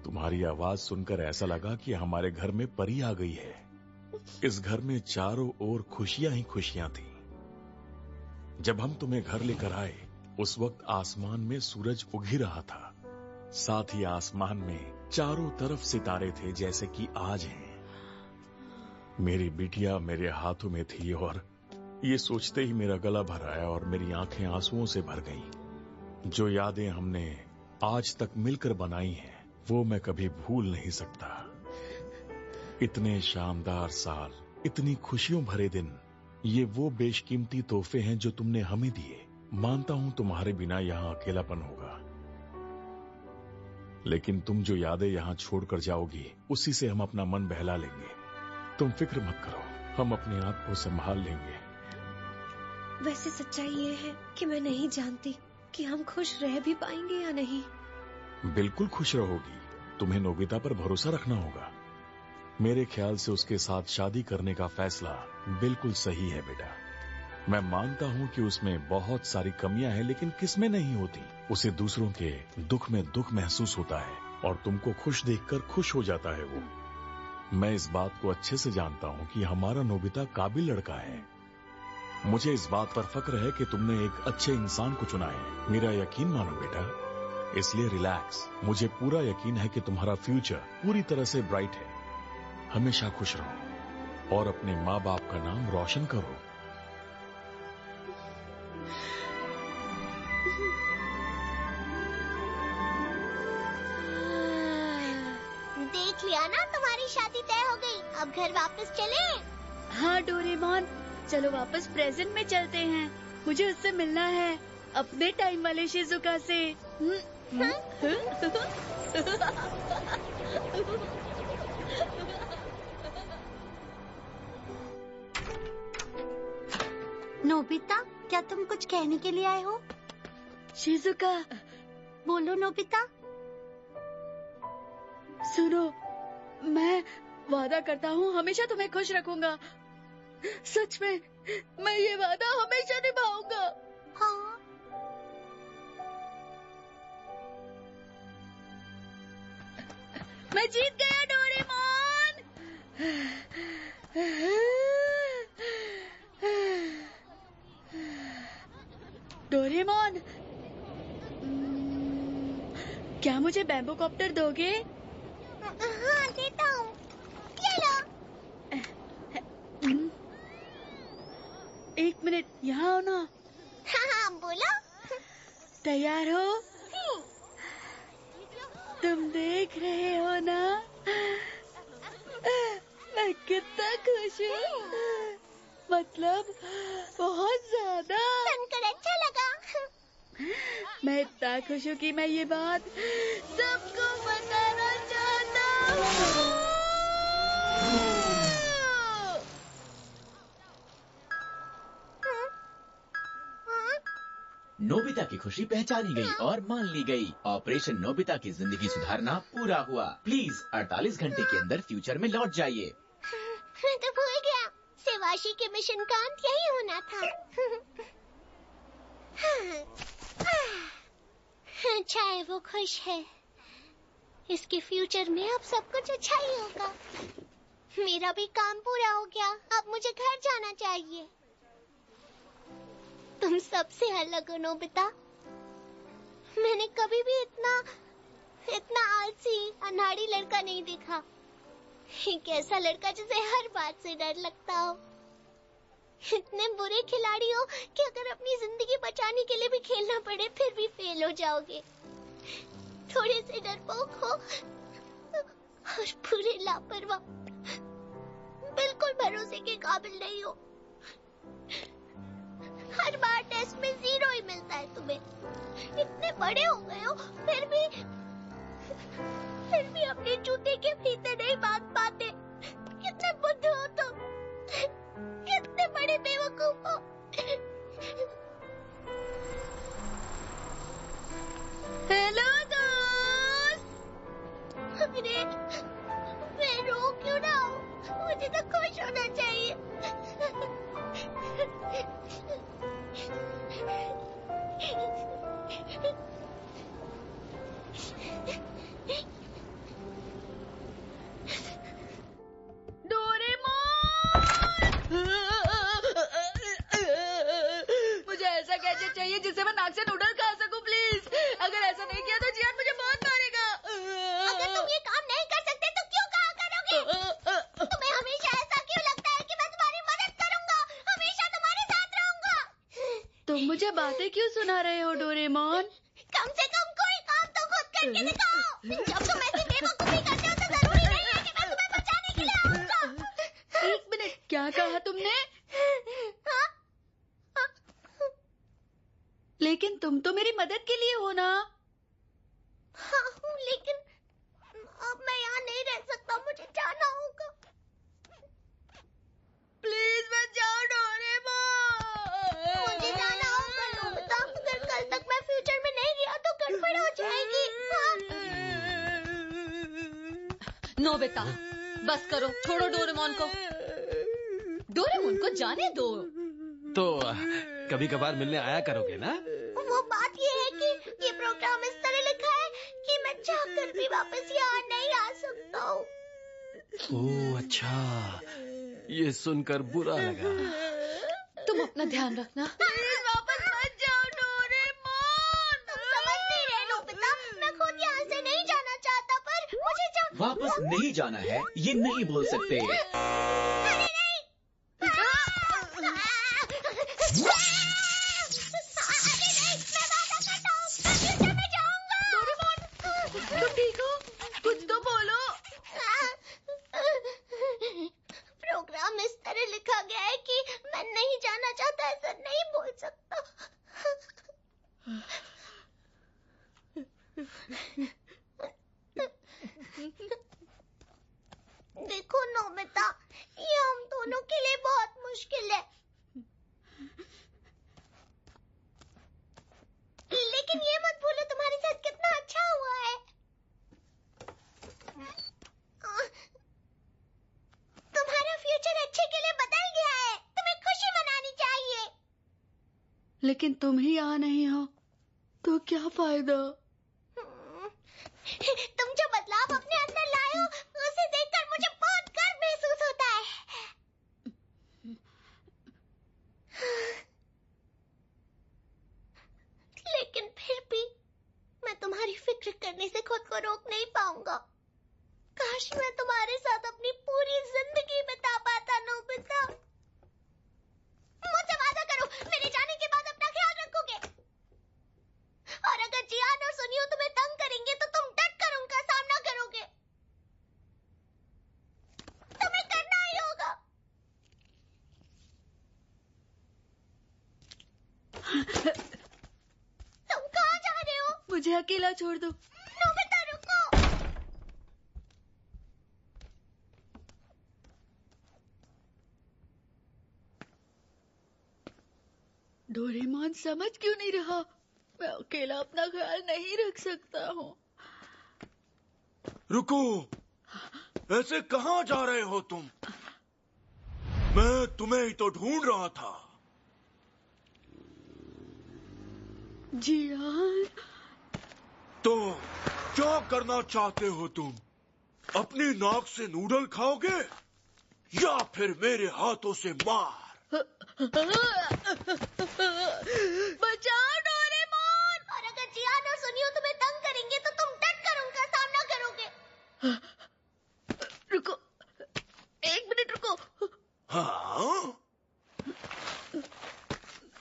तुम्हारी आवाज सुनकर ऐसा लगा कि हमारे घर में परी आ गई है। इस घर में चारों ओर खुशियां ही खुशियां थीं। जब हम तुम्हें घर लेकर आए, उस वक्त आसमान में सूरज उग ही रहा था। साथ ही आसमान में चारों तरफ सितारे थे जैसे कि आज हैं। मेरी बिटिया मेरे हाथों में थी और ये सोचते ही मेरा गला भर आया और मेरी आंखें आंसुओं से भर गईं। जो यादें हमने आज तक मिलकर बनाई हैं, वो मैं कभी भूल नहीं सकता। इतने शानदार साल, इतनी खुशियों भरे दिन, ये वो बेशकीमती तोहफे हैं जो तुमने हमें दिए। मानता हूं तुम्हारे बिना यहाँ अकेलापन होगा, लेकिन तुम जो यादें यहाँ छोड़कर जाओगी, उसी से हम अपना मन बहला लेंगे। तुम फिक्र मत करो, हम अपने आप को संभाल लेंगे। वैसे सच्चाई ये है कि मैं नहीं जानती कि हम खुश रह भी पाएंगे या नहीं। बिल्कुल खुश रहोगी। तुम्हें नोबिता पर भरोसा रखना होगा। मेरे ख्याल से उसके साथ शादी करने का फैसला बिल्कुल सही है बेटा। मैं मानता हूँ कि उसमें बहुत सारी कमियां हैं, लेकिन किसमें नहीं होती। उसे दूसरों के दुख में दुख महसूस होता है और तुमको खुश देखकर खुश हो जाता है वो। मैं इस बात को अच्छे से जानता हूँ कि हमारा नोबिता काबिल लड़का है। मुझे इस बात पर फक्र है कि तुमने एक अच्छे इंसान को चुना है। मेरा यकीन मानो बेटा, इसलिए रिलैक्स। मुझे पूरा यकीन है कि तुम्हारा फ्यूचर पूरी तरह से ब्राइट है। हमेशा खुश रहो और अपने माँ बाप का नाम रोशन करो। देख लिया ना, तुम्हारी शादी तय हो गई। अब घर वापस चले? हाँ डोरेमोन, चलो वापस प्रेजेंट में चलते हैं। मुझे उससे मिलना है, अपने टाइम वाले शिजुका से। नोबिता, क्या तुम कुछ कहने के लिए आए हो? शिजुका, बोलो नोबिता। सुनो, मैं वादा करता हूँ हमेशा तुम्हें खुश रखूंगा। सच में, मैं ये वादा हमेशा निभाऊंगा। हाँ। मैं जीत गया डोरेमोन। डोरेमोन, क्या मुझे बैम्बू कॉप्टर दोगे? हाँ, देता हूँ। ये लो। 1 मिनट, यहाँ आओ ना। हाँ, बोलो। तैयार हो? तुम देख रहे हो ना, मैं कितना खुश हूँ। मतलब बहुत ज्यादा। सुनकर अच्छा लगा। मैं इतना खुश हूँ कि मैं ये बात सबको बताना चाहता हूँ। नोबिता की खुशी पहचानी गई और मान ली गई। ऑपरेशन नोबिता की जिंदगी सुधारना पूरा हुआ। प्लीज 48 घंटे के अंदर फ्यूचर में लौट जाइए। मैं तो भूल गया, सेवाशी के मिशन का अंत यही होना था। अच्छा है वो खुश है। इसके फ्यूचर में अब सब कुछ अच्छा ही होगा। मेरा भी काम पूरा हो गया, अब मुझे घर जाना चाहिए। तुम सबसे अलग हो नोबिता। मैंने कभी भी इतना आलसी अनाड़ी लड़का नहीं देखा। एक ऐसा लड़का जिसे हर बात से डर लगता हो। इतने बुरे खिलाड़ी हो कि अगर अपनी जिंदगी बचाने के लिए भी खेलना पड़े फिर भी फेल हो जाओगे। थोड़े से डरपोक हो और पूरे लापरवाह, बिल्कुल भरोसे के काबिल नहीं हो। हर बार टेस्ट में 0 ही मिलता है तुम्हें। इतने बड़े हो गए हो फिर भी अपने जूते के फीते नहीं बांध पाते। कितने बुद्धू हो तुम, कितने बड़े बेवकूफ हो। हेलो दोस्त। अरे मैं रो क्यों ना हूँ, मुझे तो खुश होना चाहिए। मुझे ऐसा गैजेट चाहिए जिससे मैं नाक से नूडल खा सकूं प्लीज। अगर ऐसा नहीं किया तो जियान मुझे बहुत मारेगा। अगर तुम ये काम नहीं कर सकते तो क्यों कहा करोगे? तुम्हें हमेशा ऐसा क्यों लगता है कि मैं तुम्हारी मदद करूंगा, हमेशा तुम्हारे साथ रहूंगा? तुम मुझे बातें क्यों सुना रहे हो डोरेमोन? कम से कम कोई काम तो खुद करके दिखाओ। जब तुम ऐसी बेवकूफी करते हो तो जरूरी नहीं है कि मैं तुम्हें बचाने के लिए आऊंगा। 1 मिनट, क्या कहा तुमने? लेकिन तुम तो मेरी मदद के लिए हो ना। हाँ हूँ, लेकिन अब मैं यहाँ नहीं रह सकता, मुझे जाना होगा। प्लीज मत जाओ डोरेमोन। मुझे जाना होगा नोबिता। अगर कल तक मैं फ्यूचर में नहीं गया तो गड़बड़ हो जाएगी। नोबिता बस करो, छोड़ो डोरेमोन को। डोरेमोन को जाने दो। तो कभी कभार मिलने आया करोगे ना? वो बात ये है कि ये प्रोग्राम इस तरह लिखा है कि मैं चाहकर भी वापस यहाँ नहीं आ सकता हूँ। ओह अच्छा, ये सुनकर बुरा लगा। तुम अपना ध्यान रखना। प्लीज वापस मत जाओ डोरेमोन। तुम समझ नहीं रहे नोबिता, मैं खुद यहाँ से नहीं जाना चाहता, पर मुझे वापस नहीं जाना है ये नहीं बोल सकते। अरे नहीं। तुम ठीक हो? कुछ तो बोलो। प्रोग्राम इस तरह लिखा गया है कि मैं नहीं जाना चाहता, ऐसा नहीं बोल सकता। देखो नोबिता, ये हम दोनों के लिए बहुत मुश्किल है, लेकिन ये मत भूलो तुम्हारे साथ कितना अच्छा हुआ है। तुम्हारा फ्यूचर अच्छे के लिए बदल गया है, तुम्हें खुशी मनानी चाहिए। लेकिन तुम ही यहाँ नहीं हो तो क्या फायदा? तुम जो बदलाव अपने अंदर लाए हो उसे देखकर मुझे बहुत गर्व महसूस होता है। लेकिन फिर भी मैं तुम्हारी फिक्र करने से खुद को रोक नहीं पाऊंगा। काश मैं तुम्हारे साथ अपनी पूरी जिंदगी बिता पाता नोबिता। मुझसे वादा करो, मेरे जाने के बाद अपना ख्याल रखोगे। और अगर जियान और सुनियो तुम्हें तंग करेंगे तो तुम डट कर उनका सामना करोगे। तुम्हें करना ही होगा। तुम कहाँ जा रहे हो? मुझे अकेला छोड़ दो। नोबिता रुको। डोरेमोन समझ क्यों नहीं रहा? मैं अकेला अपना ख्याल नहीं रख सकता हूँ। रुको, ऐसे कहाँ जा रहे हो तुम? मैं तुम्हें ही तो ढूंढ रहा था। जियान, तो क्या करना चाहते हो तुम? अपनी नाक से नूडल खाओगे या फिर मेरे हाथों से मार? बचाओ डोरेमोन। और अगर जियान और सुनियो तुम्हें तंग करेंगे तो तुम डट कर उनका सामना करोगे। रुको, 1 मिनट रुको। हाँ?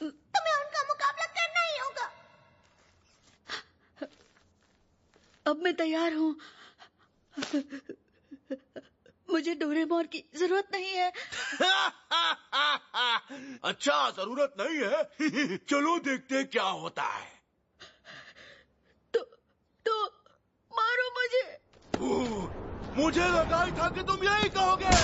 तुम्हें उनका मुकाबला करना ही होगा। मैं तैयार हूँ। मुझे डोरेमोन की जरूरत नहीं है। अच्छा, जरूरत नहीं है। चलो देखते क्या होता है। तो मारो मुझे। मुझे लगा ही था कि तुम यही कहोगे।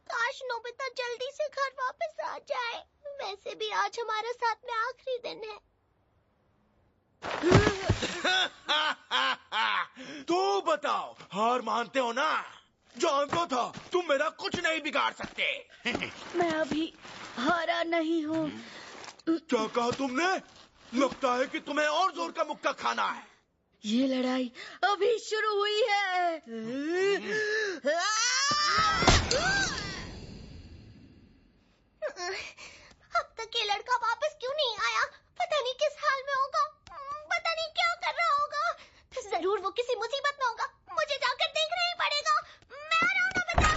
काश नोबिता जल्दी से घर वापस आ जाए। वैसे भी आज हमारा साथ में आखिरी दिन है। तो बताओ, हार मानते हो ना? जानता था तुम मेरा कुछ नहीं बिगाड़ सकते। मैं अभी हारा नहीं हूँ। क्या कहा तुमने? लगता है कि तुम्हें और जोर का मुक्का खाना है। ये लड़ाई अभी शुरू हुई है। अब तक ये लड़का वापस क्यों नहीं आया? पता नहीं किस हाल में होगा। पता नहीं क्या कर रहा होगा। जरूर वो किसी मुसीबत में होगा। मुझे जाकर देखना ही पड़ेगा। मैं आ रहा हूँ नोबिता।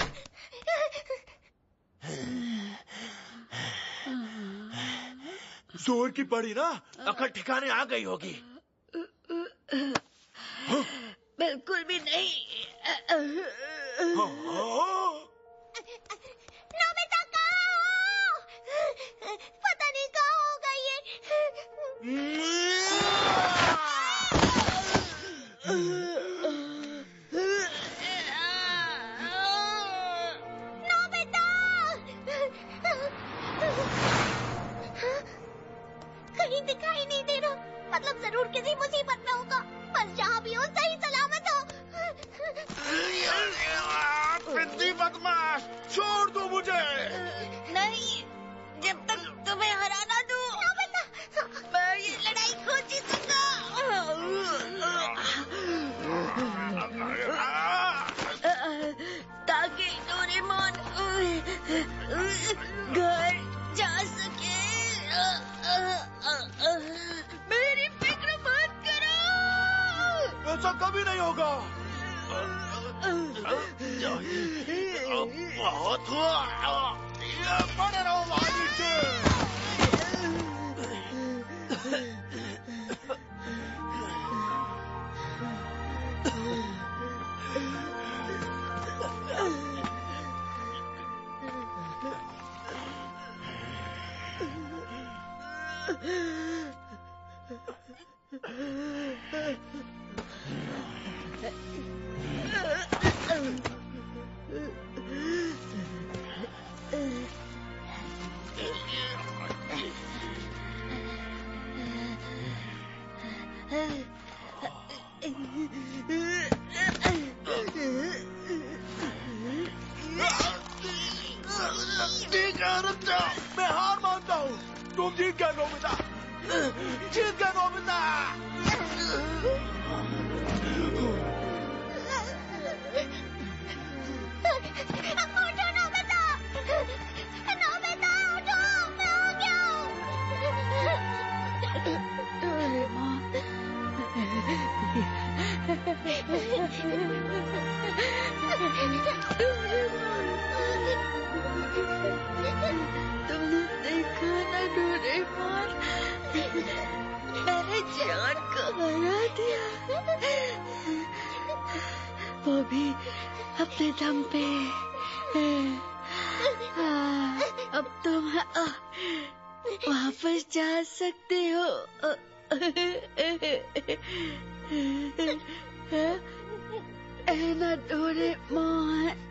जोर की पड़ी ना, अकल ठिकाने आ गई होगी। बिल्कुल भी नहीं। नोबिता कहाँ हो? पता नहीं कहाँ होगा ये। नोबिता! कहीं दिखाई नहीं दे रहा। मतलब जरूर किसी मुसीबत में होगा। बस जहाँ भी हो सही सलामत हो। बिंदी बदमाश, छोड़ दो मुझे। नहीं, जब तक तुम्हें हरा ना दूं, मैं ये लड़ाई खो जीतूंगा। ताकि डोरेमोन घर जा सके। मेरी फिक्र मत करो। ऐसा कभी नहीं होगा। बहुत हुआ। पड़े रहो वहाँ नीचे। ठीक है, रुक जाओ। मैं हार मानता हूँ। तुम जीत गए नोबिता। जीत गए नोबिता। उठो नोबिता। नोबिता उठो, मैं आ गया तुमने देखा ना डोरेमोन, मैंने जान को हरा दिया। वो भी अपने दम पे। अब तुम वापस जा सकते हो। है ना डोरेमोन?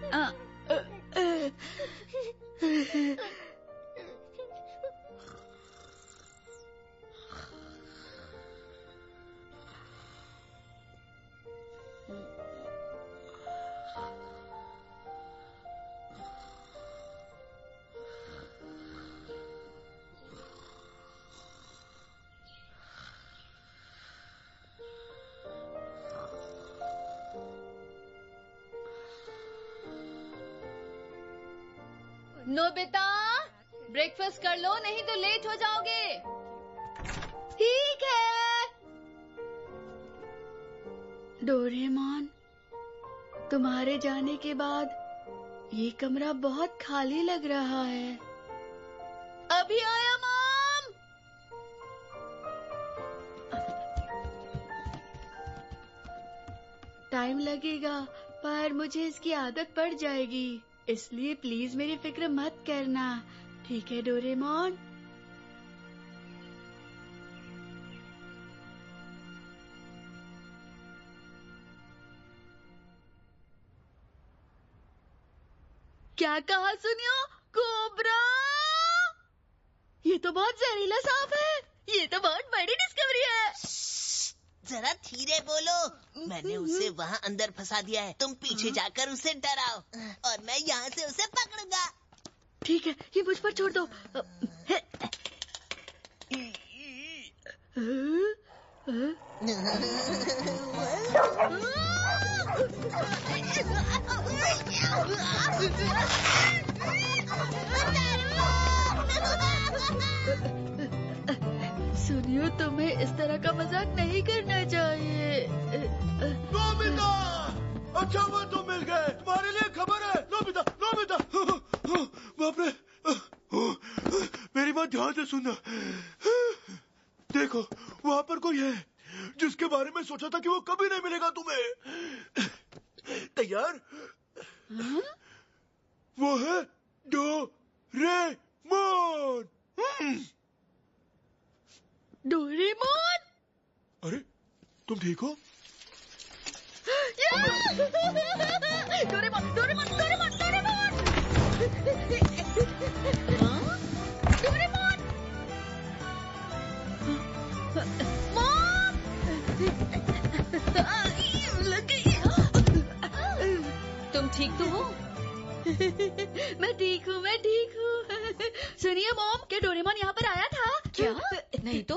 नोबिता, ब्रेकफास्ट कर लो, नहीं तो लेट हो जाओगे। ठीक है। डोरेमोन, तुम्हारे जाने के बाद ये कमरा बहुत खाली लग रहा है। अभी आया मॉम। टाइम लगेगा, पर मुझे इसकी आदत पड़ जाएगी, इसलिए प्लीज मेरी फिक्र मत करना, ठीक है डोरेमोन? क्या कहा सुनियो? कोबरा? ये तो बहुत जहरीला सांप है। ये तो बहुत बड़ी डिस्कवरी है। जरा धीरे बोलो, मैंने उसे वहाँ अंदर फंसा दिया है। तुम पीछे जाकर उसे डराओ और मैं यहाँ से उसे पकड़ूंगा। ठीक है, ये मुझ पर छोड़ दो। सुनियो, तुम्हें इस तरह का मजाक नहीं करना चाहिए। नोबिता, अच्छा हुआ तुम मिल गए। तुम्हारे लिए खबर है। नोबिता, नोबिता, बाप रे, मेरी बात ध्यान से सुनना। देखो, वहाँ पर कोई है जिसके बारे में सोचा था कि वो कभी नहीं मिलेगा तुम्हें। तैयार? वो है डोरेमोन। डोरेमोन? अरे, तुम ठीक हो? Doraemon, Doraemon, Doraemon, Doraemon! Doraemon! Mom! लग गई। तुम ठीक तो हो? मैं ठीक हूँ, मैं ठीक हूँ। सुनिए मॉम, क्या डोरेमोन यहाँ पर आया था? क्या? नहीं तो?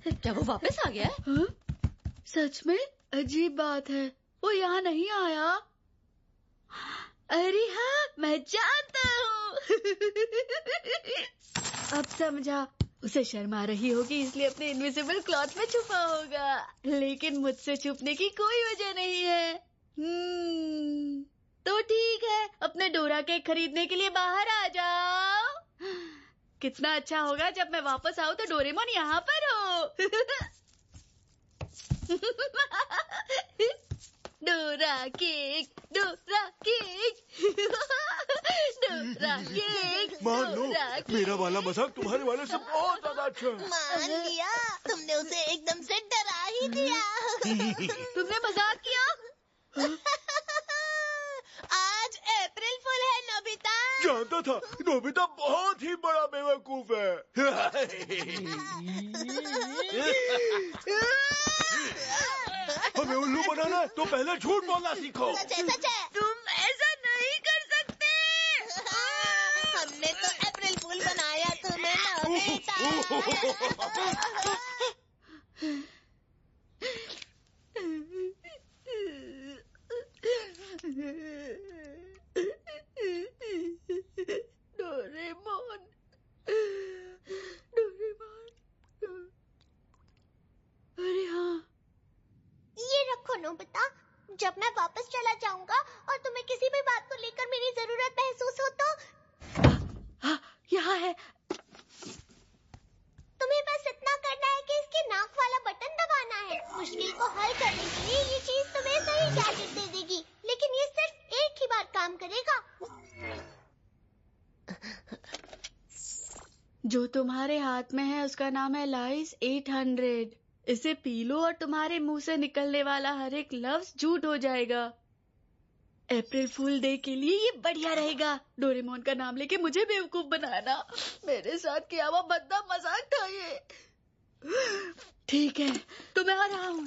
क्या वो वापस आ गया? हाँ? सच में? अजीब बात है, वो यहाँ नहीं आया। अरे हाँ, मैं जानता हूँ। अब समझा, उसे शर्म आ रही होगी इसलिए अपने इनविजिबल क्लॉथ में छुपा होगा, लेकिन मुझसे छुपने की कोई वजह नहीं है। तो ठीक है, अपने डोरा केक खरीदने के लिए बाहर आ जाओ। कितना अच्छा होगा जब मैं वापस आऊँ तो डोरेमोन यहाँ पर हो। Dora cake, Dora cake, Dora cake. मान लो, मेरा वाला मजाक तुम्हारे वाले से बहुत ज्यादा अच्छा है। मान लिया, तुमने उसे एकदम से डरा ही दिया। तुमने मजाक किया? आज अप्रैल फूल है नोबिता। जानता था, नोबिता बहुत ही बड़ा बेवकूफ है। हमें उल्लू बनाना है तो पहले झूठ बोलना सीखो। सच है, सच है। तुम ऐसा नहीं कर सकते। हमने तो अप्रैल फूल बनाया तुम्हें नोबिता। Doraemon, Doraemon. अरे हाँ, ये रखो नोबिता, जब मैं वापस चला जाऊंगा और तुम्हें किसी भी बात को लेकर मेरी जरूरत महसूस हो तो यहाँ है। तुम्हें बस इतना करना है कि इसके नाक वाला बटन दबाना है। मुश्किल को हल करने के लिए ये चीज तुम्हें सही गैजेट दे देगी, लेकिन ये सिर्फ एक ही बार काम करेगा। जो तुम्हारे हाथ में है उसका नाम है लाइस 800। इसे पी लो और तुम्हारे मुंह से निकलने वाला हर एक लफ्ज झूठ हो जाएगा। अप्रैल फूल डे के लिए ये बढ़िया रहेगा। डोरेमोन का नाम लेके मुझे बेवकूफ बनाना। मेरे साथ किया हुआ बद्दा मजाक था ये। ठीक है, तो मैं आ रहा हूँ।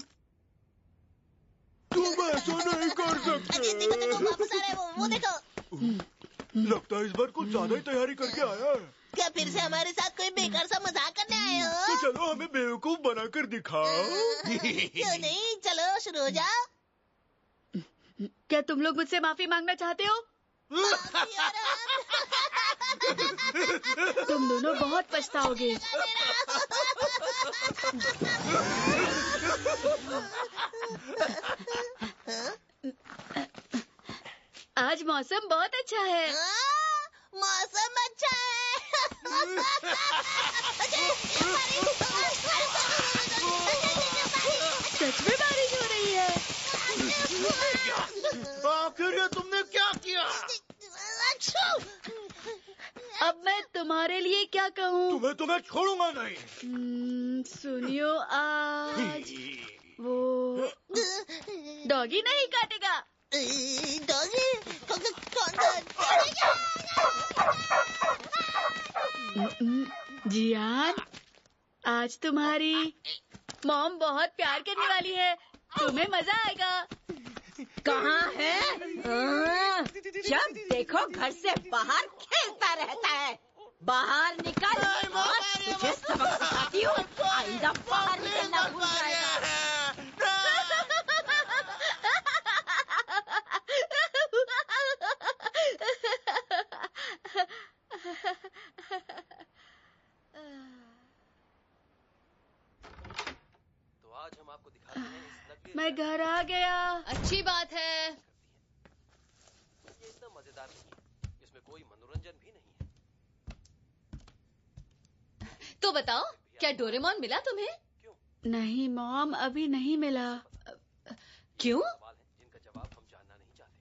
तुम ऐसा नहीं कर सकते। देखो, वापस आ रहे हैं वो देखो। लगता है इस बार कुछ ज्यादा ही तैयारी करके आया है। क्या फिर से हमारे साथ कोई बेकार सा मजाक करने आए हो? तो चलो हमें बेवकूफ बनाकर दिखाओ। क्यों नहीं, चलो शुरू हो जाओ। क्या तुम लोग मुझसे माफी मांगना चाहते हो? तुम दोनों बहुत पछताओगे। आज मौसम बहुत अच्छा है। मौसम अच्छा है। सच में बारिश हो रही है। आखिर ये तुमने क्या किया? अब मैं तुम्हारे लिए क्या कहूँ? तुम्हें छोड़ूंगा नहीं। सुनियो, आज वो डॉगी नहीं काटेगा। डॉगी जियान, आज तुम्हारी मॉम बहुत प्यार करने वाली है, तुम्हें मजा आएगा। कहाँ है? जब देखो घर से बाहर खेलता रहता है। बाहर निकल और तुझे सबक सिखाती हूँ। आइंदा बाहर निकलना भूल जाएगा। तो आज हम आपको दिखाते हैं इस नकली। मैं घर आ गया। अच्छी बात है। ये इतना मजेदार नहीं है, इसमें कोई मनोरंजन भी नहीं है। तो बताओ, क्या डोरेमोन मिला तुम्हें? नहीं मॉम, अभी नहीं मिला। क्यों? सवाल है जिनका जवाब हम जानना नहीं चाहते।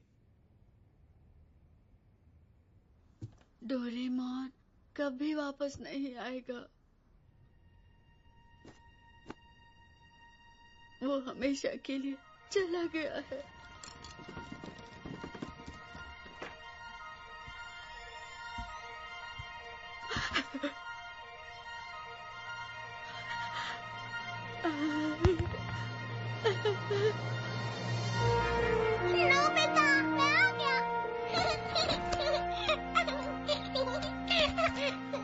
डोरेमोन कभी वापस नहीं आएगा। वो हमेशा के लिए चला गया है। नोबिता, मैं आ गया।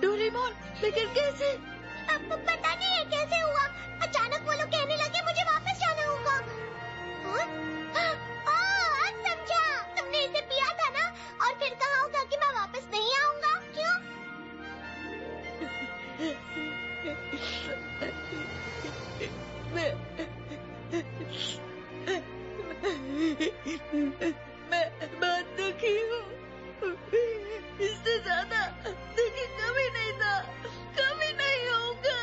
डोरेमोन, लेकिन कैसे? आपको पता नहीं है कैसे हुआ? अचानक वो लोग कहने लगे मुझे वापस जाना होगा। आज समझा, तुमने इसे पिया था ना, और फिर कहा होगा कि मैं वापस नहीं आऊंगा। क्यों? मैं बहुत दुखी हूँ। इससे ज्यादा दुखी कभी नहीं था, कभी नहीं होऊंगा।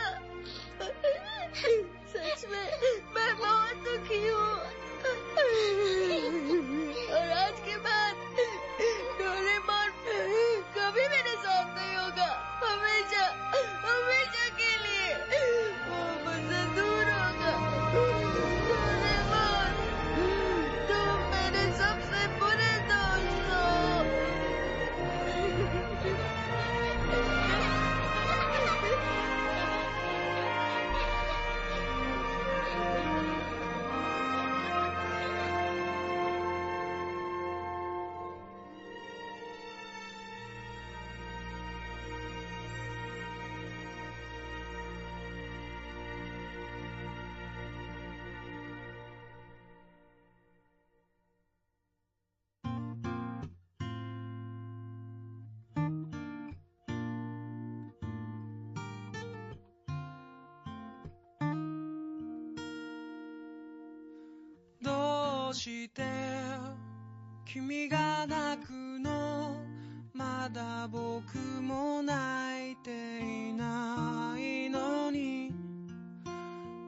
सच में मैं बहुत दुखी हूँ। और आज के बाद डोरेमोन कभी मेरे साथ नहीं होगा। हमेशा हमेशा के लिए वो मुझसे दूर होगा। डोरेमोन, तुम मेरे सबसे बुरे दोस्त हो।どうして君が泣くのまだ僕も泣いていないのに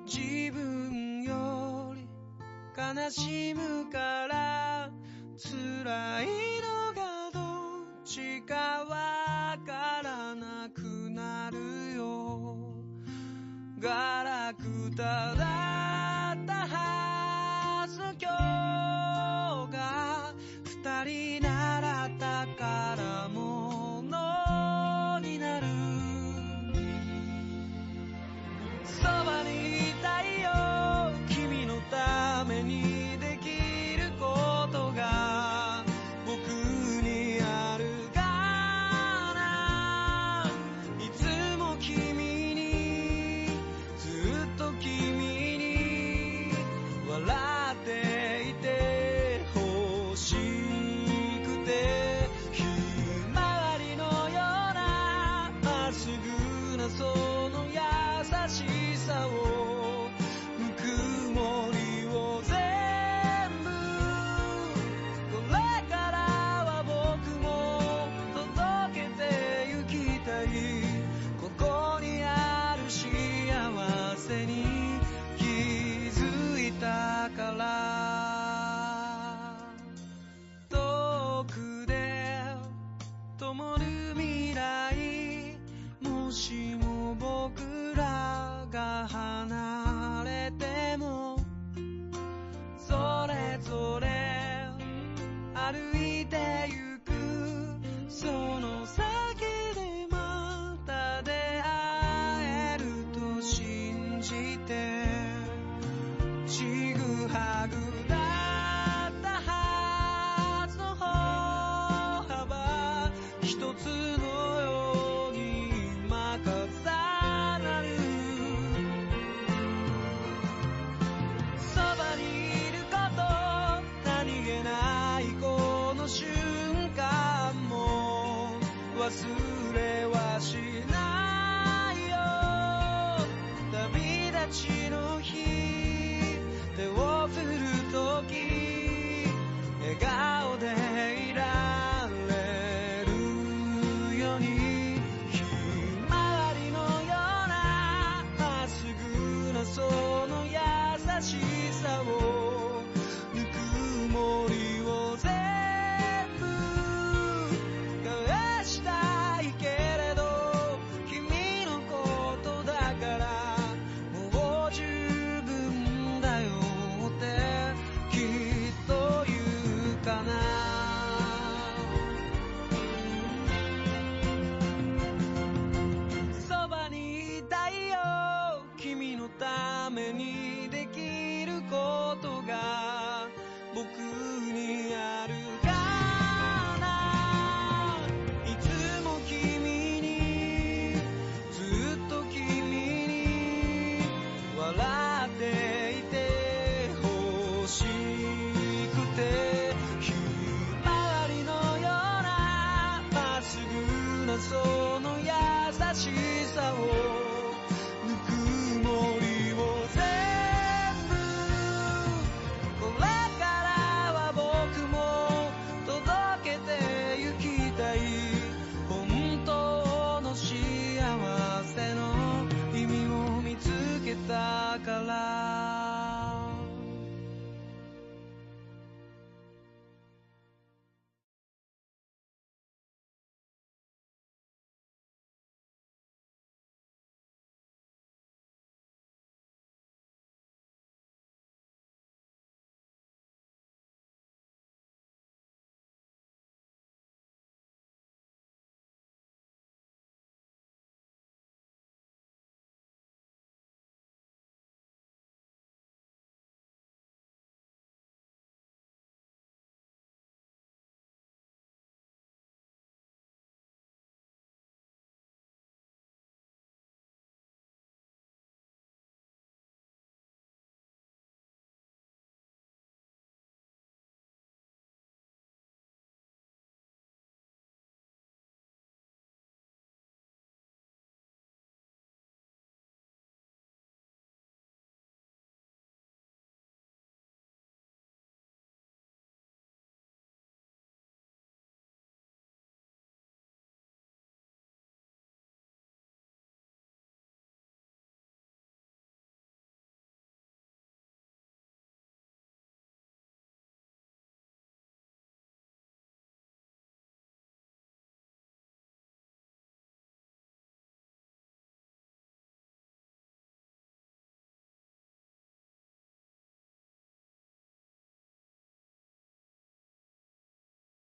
自分より悲しむから辛いのがどっちかわからなくなるよガラクタだったはずの今日が二人なら宝物になるそばにいたいよ君のためにできることが僕にあるかないつも君にずっと君に一つのように今重なるそばにいること何気ないこの瞬間も忘れはしないよ旅立ちの日手を振るとき笑顔でいられるようにひまわりのようなまっすぐなその優しさをぬくもりを全部返したいけれど君のことだからもう十分だよってきっと言うかなそばにいたいよ君のためにできることが僕